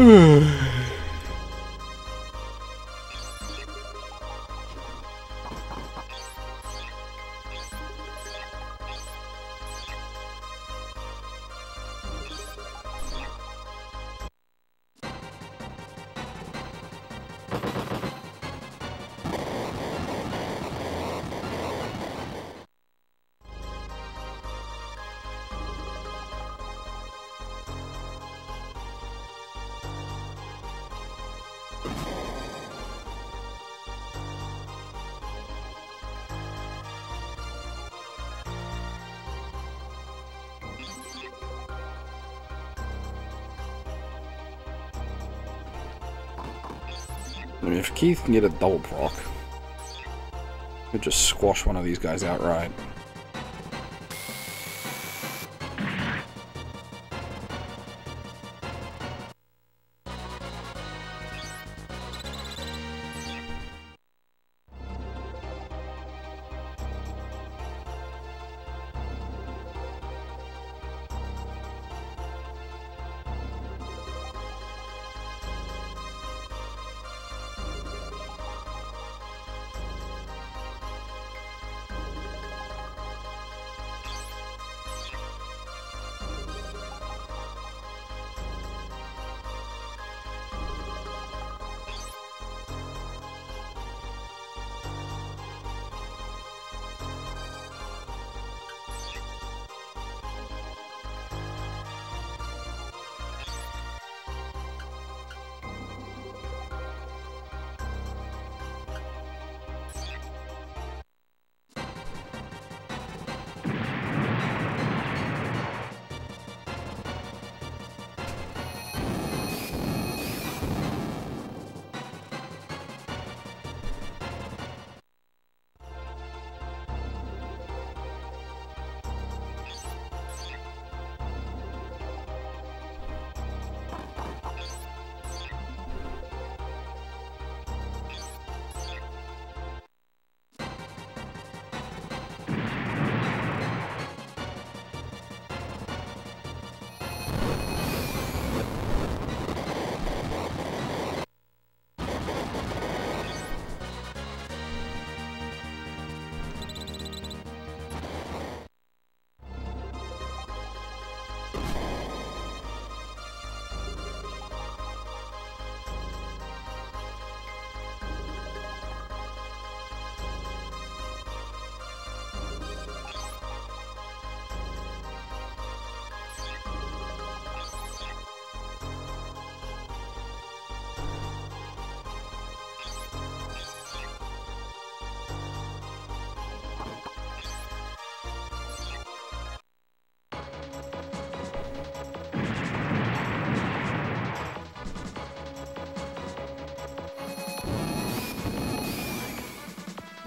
mean, if Keith can get a double proc, could just squash one of these guys outright.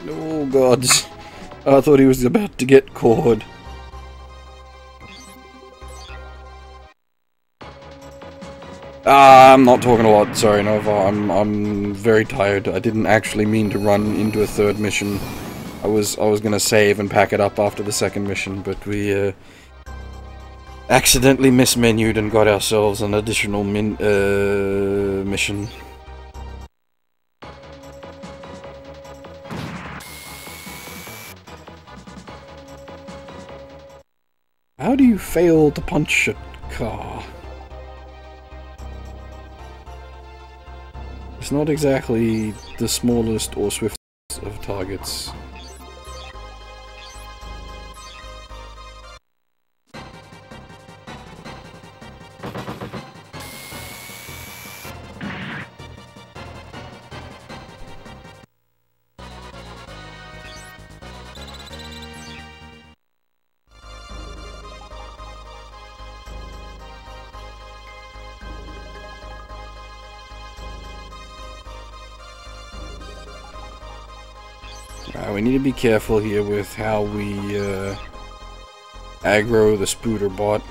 Oh god, I thought he was about to get caught. I'm not talking a lot, sorry Nova, I'm very tired. I didn't actually mean to run into a third mission. I was gonna save and pack it up after the second mission, but we accidentally mismenued and got ourselves an additional mission. How do you fail to punch a car? It's not exactly the smallest or swiftest of targets. We need to be careful here with how we aggro the spooter bot.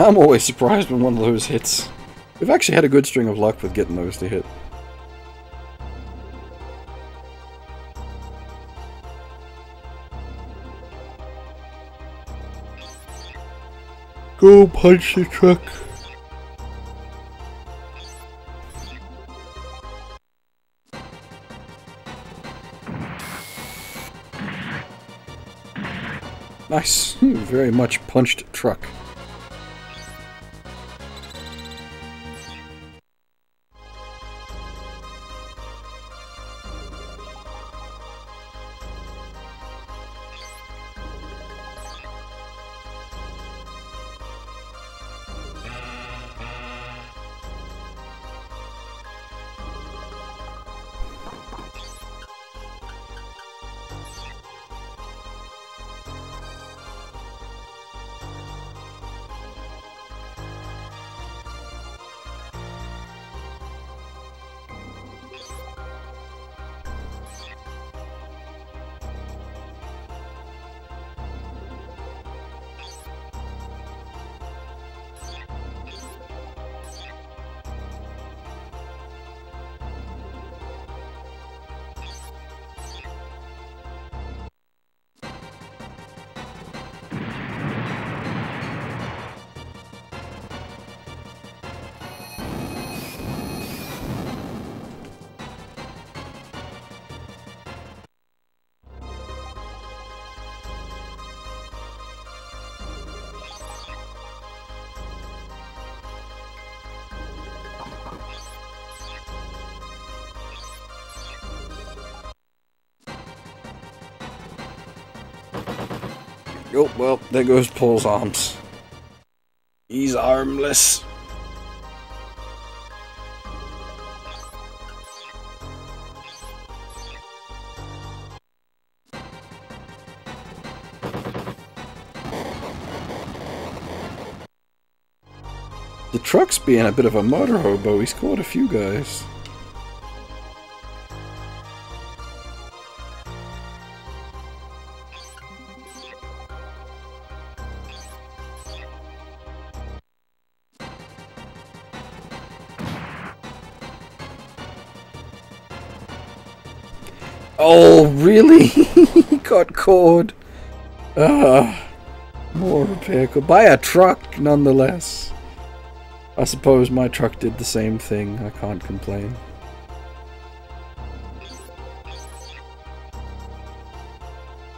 I'm always surprised when one of those hits. We've actually had a good string of luck with getting those to hit. Go punch the truck. Nice. Very much punched truck. Oh, well, there goes Paul's arms. He's armless. The truck's being a bit of a motor hobo. He's caught a few guys. Oh, really? He got caught. More repair. By a truck, nonetheless. I suppose my truck did the same thing. I can't complain.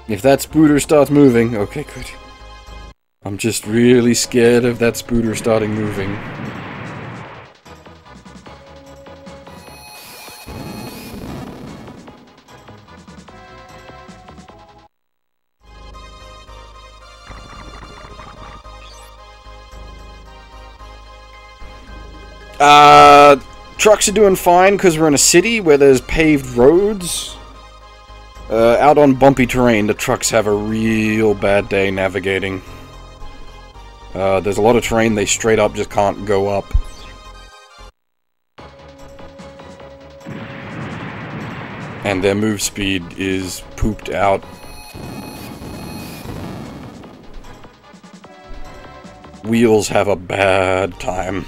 If that spooter starts moving... Okay, good. I'm just really scared of that spooter starting moving. Trucks are doing fine because we're in a city where there's paved roads. Out on bumpy terrain, the trucks have a real bad day navigating. There's a lot of terrain they straight up just can't go up. And their move speed is pooped out. Wheels have a bad time.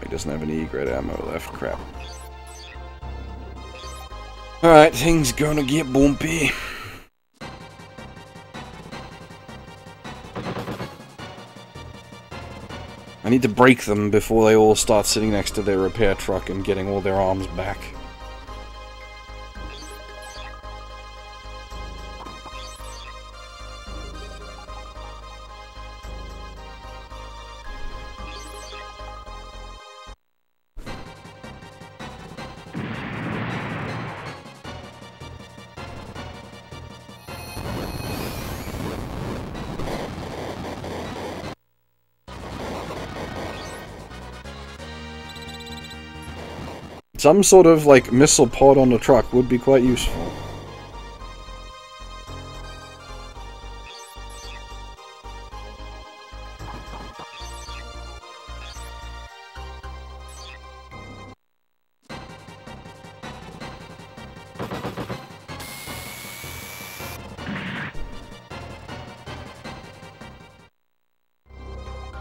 He doesn't have any E-grade ammo left. Crap. Alright, things gonna get bumpy. I need to break them before they all start sitting next to their repair truck and getting all their arms back. Some sort of, like, missile pod on the truck would be quite useful.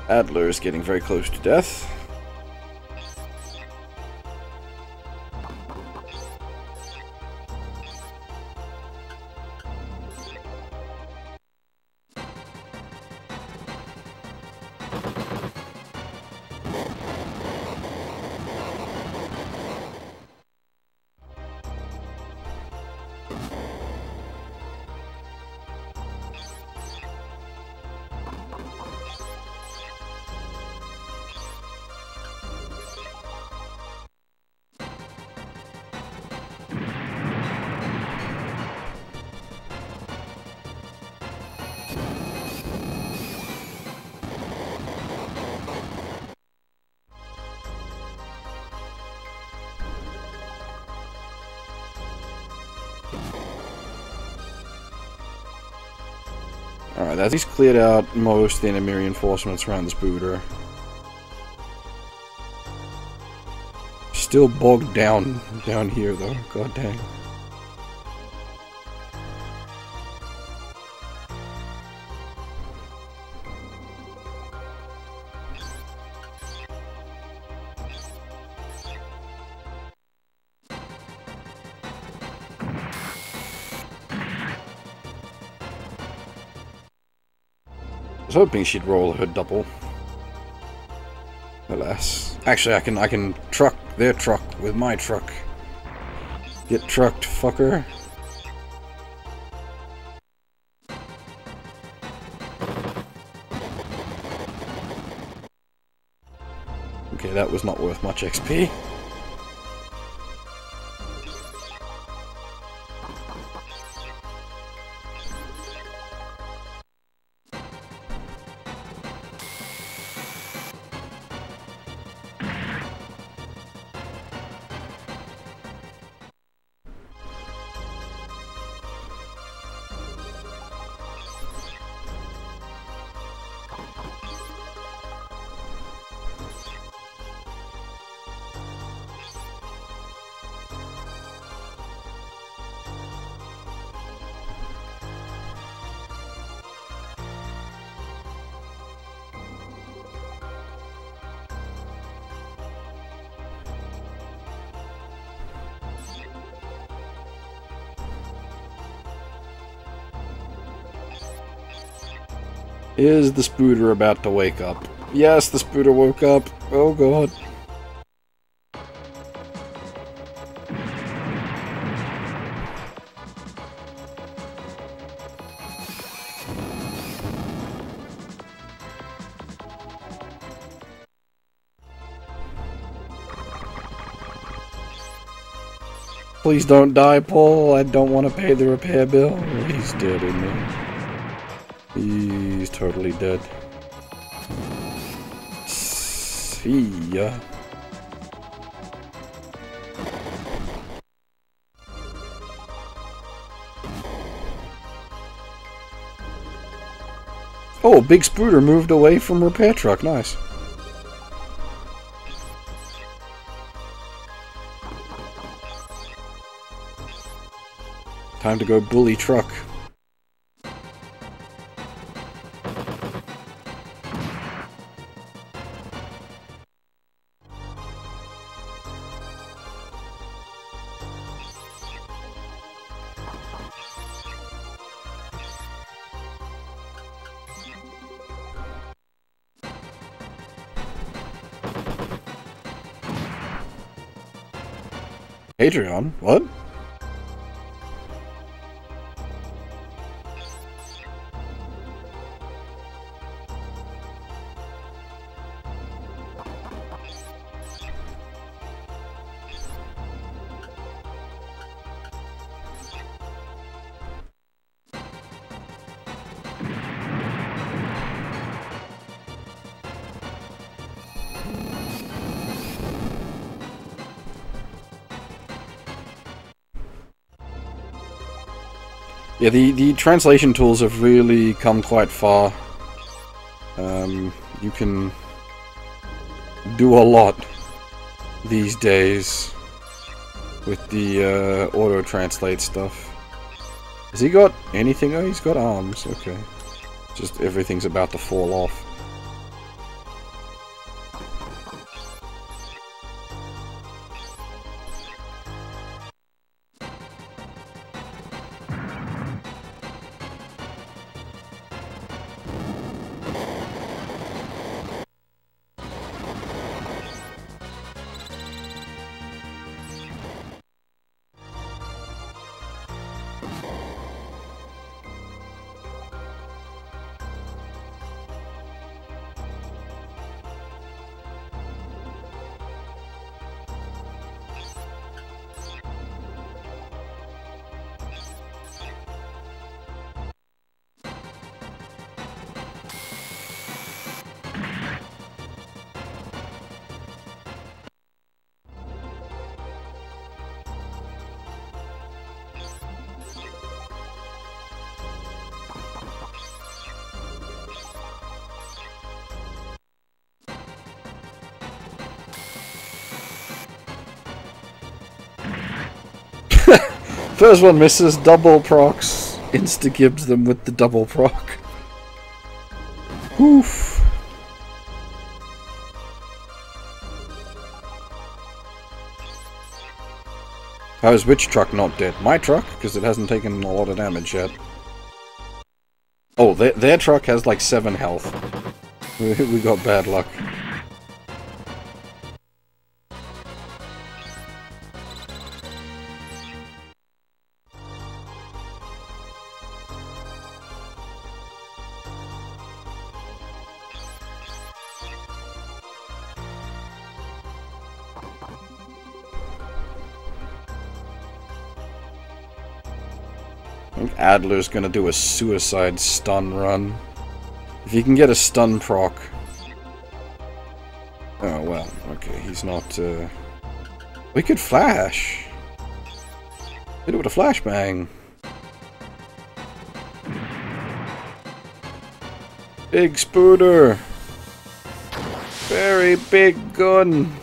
Adler is getting very close to death. Alright, that's he's cleared out most enemy reinforcements around the Spooter. Still bogged down here though, god dang. I was hoping she'd roll her double. Alas. Actually, I can truck their truck with my truck. Get trucked, fucker. Okay, that was not worth much XP. Is the Spooter about to wake up? Yes, the Spooter woke up. Oh god. Please don't die, Paul. I don't want to pay the repair bill. He's dead, isn't he? He's totally dead. See ya. Oh, big Spooter moved away from repair truck. Nice. Time to go bully truck. Patreon? What? Yeah, the translation tools have really come quite far. You can do a lot these days with the auto-translate stuff. Has he got anything? Oh, he's got arms. Okay. Just everything's about to fall off. First one misses, double procs. Insta-gibs them with the double proc. Oof. How is which truck not dead? My truck? Because it hasn't taken a lot of damage yet. Oh, their truck has like 7 health. We got bad luck. I think Adler's gonna do a suicide stun run. If you can get a stun proc. Oh, well, okay, he's not, We could flash! Hit it with a flashbang! Big spooter! Very big gun!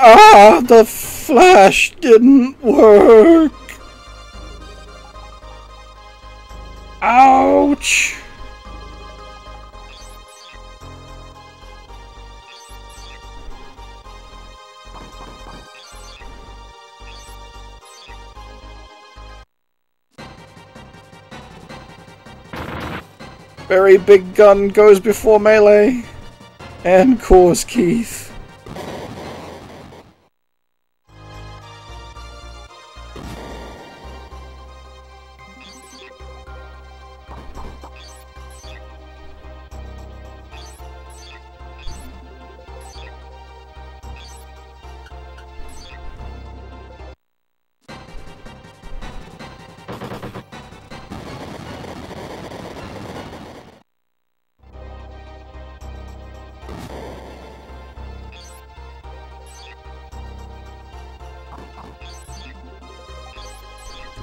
Ah, the flash didn't work! Ouch! Very big gun goes before melee and cause Keith.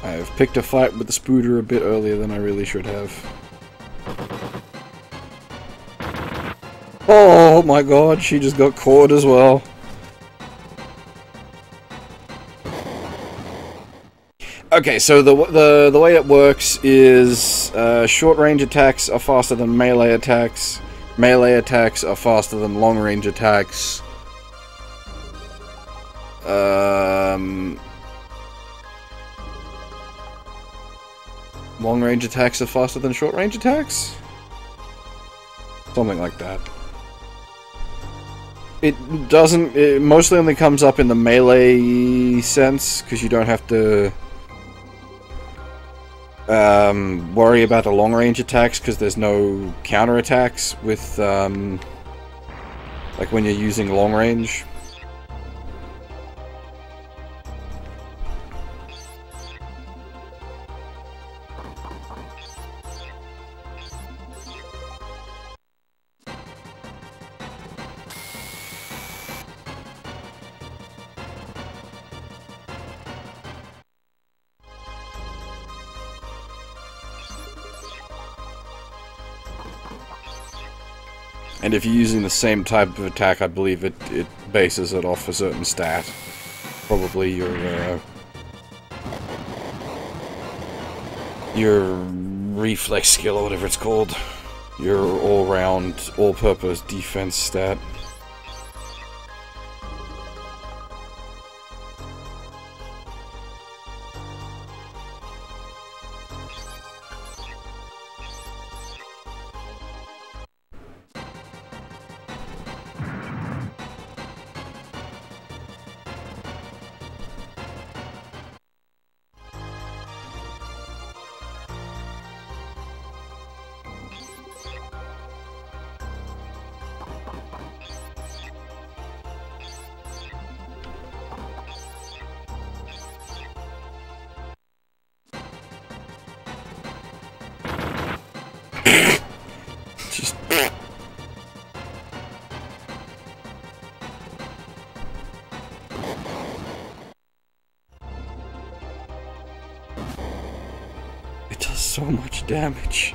I've picked a fight with the Spooter a bit earlier than I really should have. Oh my god, she just got caught as well. Okay, so the way it works is short range attacks are faster than melee attacks. Melee attacks are faster than long range attacks. Long range attacks are faster than short range attacks? Something like that. It doesn't... It mostly only comes up in the melee sense, because you don't have to worry about the long range attacks, because there's no counter attacks with, like when you're using long range. And if you're using the same type of attack, I believe it bases it off a certain stat. Probably your reflex skill or whatever it's called. Your all-round, all-purpose defense stat. Just... It does so much damage.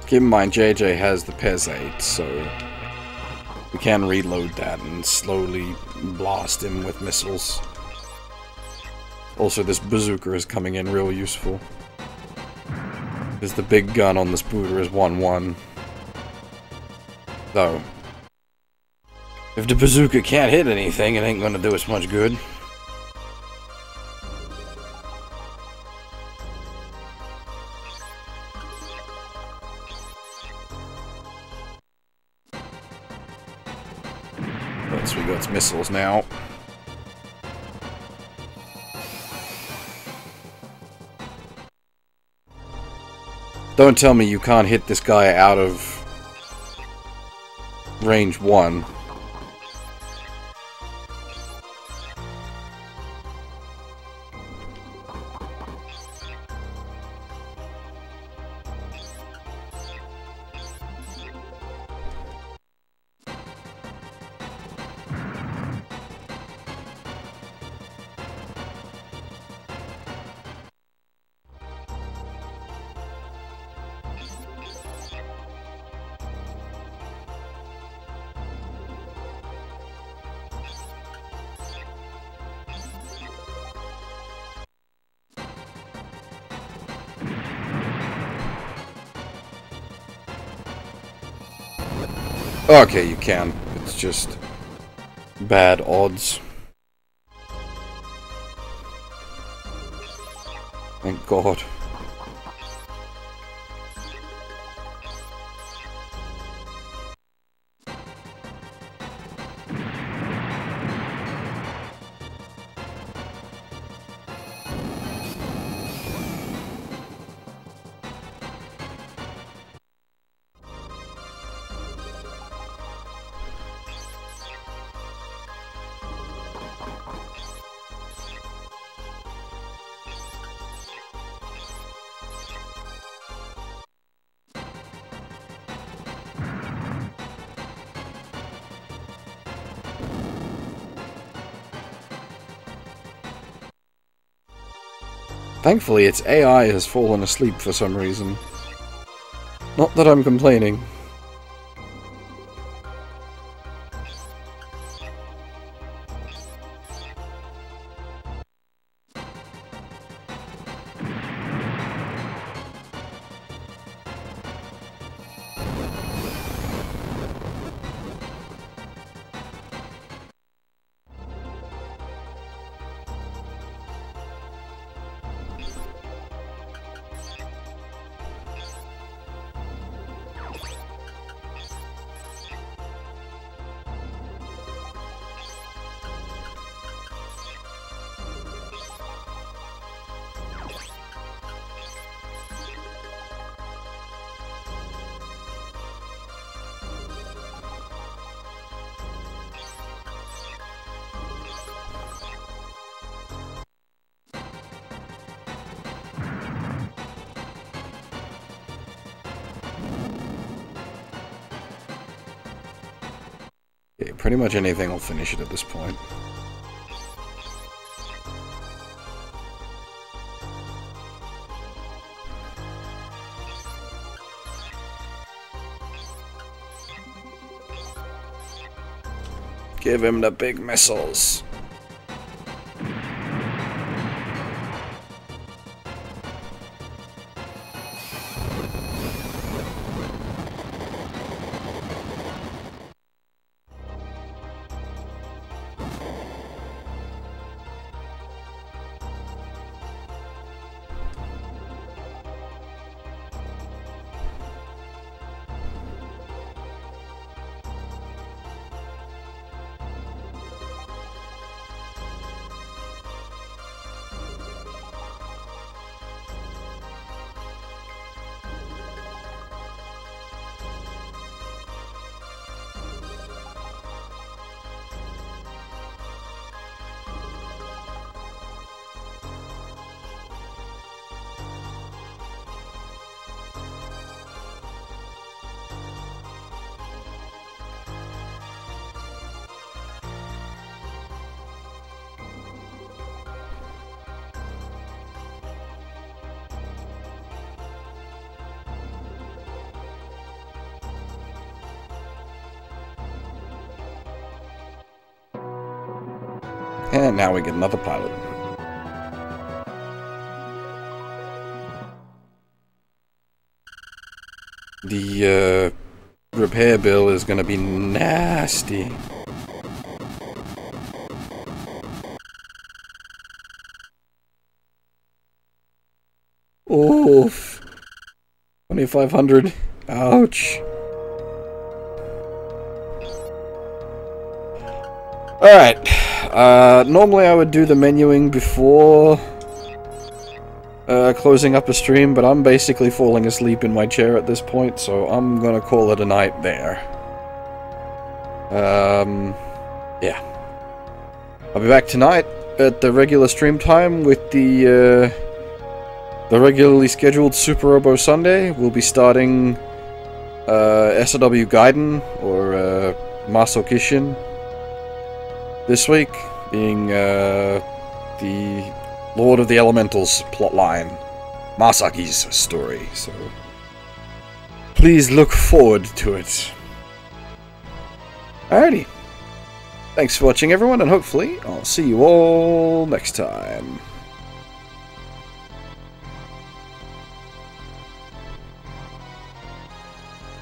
Keep in mind, JJ has the Pez 8, so we can reload that and slowly blast him with missiles. Also, this bazooka is coming in real useful. Because the big gun on this booter is 1-1. So, if the bazooka can't hit anything, it ain't gonna do us much good. So we got missiles now. Don't tell me you can't hit this guy out of range 1. Okay, you can. It's just bad odds. Thank God. Thankfully, its AI has fallen asleep for some reason. Not that I'm complaining. Okay, pretty much anything will finish it at this point. Give him the big missiles. And now we get another pilot. The repair bill is gonna be nasty. Oof. 2,500. Ouch. Alright. Normally I would do the menuing before closing up a stream, but I'm basically falling asleep in my chair at this point, so I'm gonna call it a night there. Yeah. I'll be back tonight at the regular stream time with the regularly scheduled Super Robo Sunday. We'll be starting SOW Gaiden, or Maso Kishin, this week, being the Lord of the Elementals plotline, Masaki's story, so please look forward to it. Alrighty. Thanks for watching, everyone, and hopefully I'll see you all next time.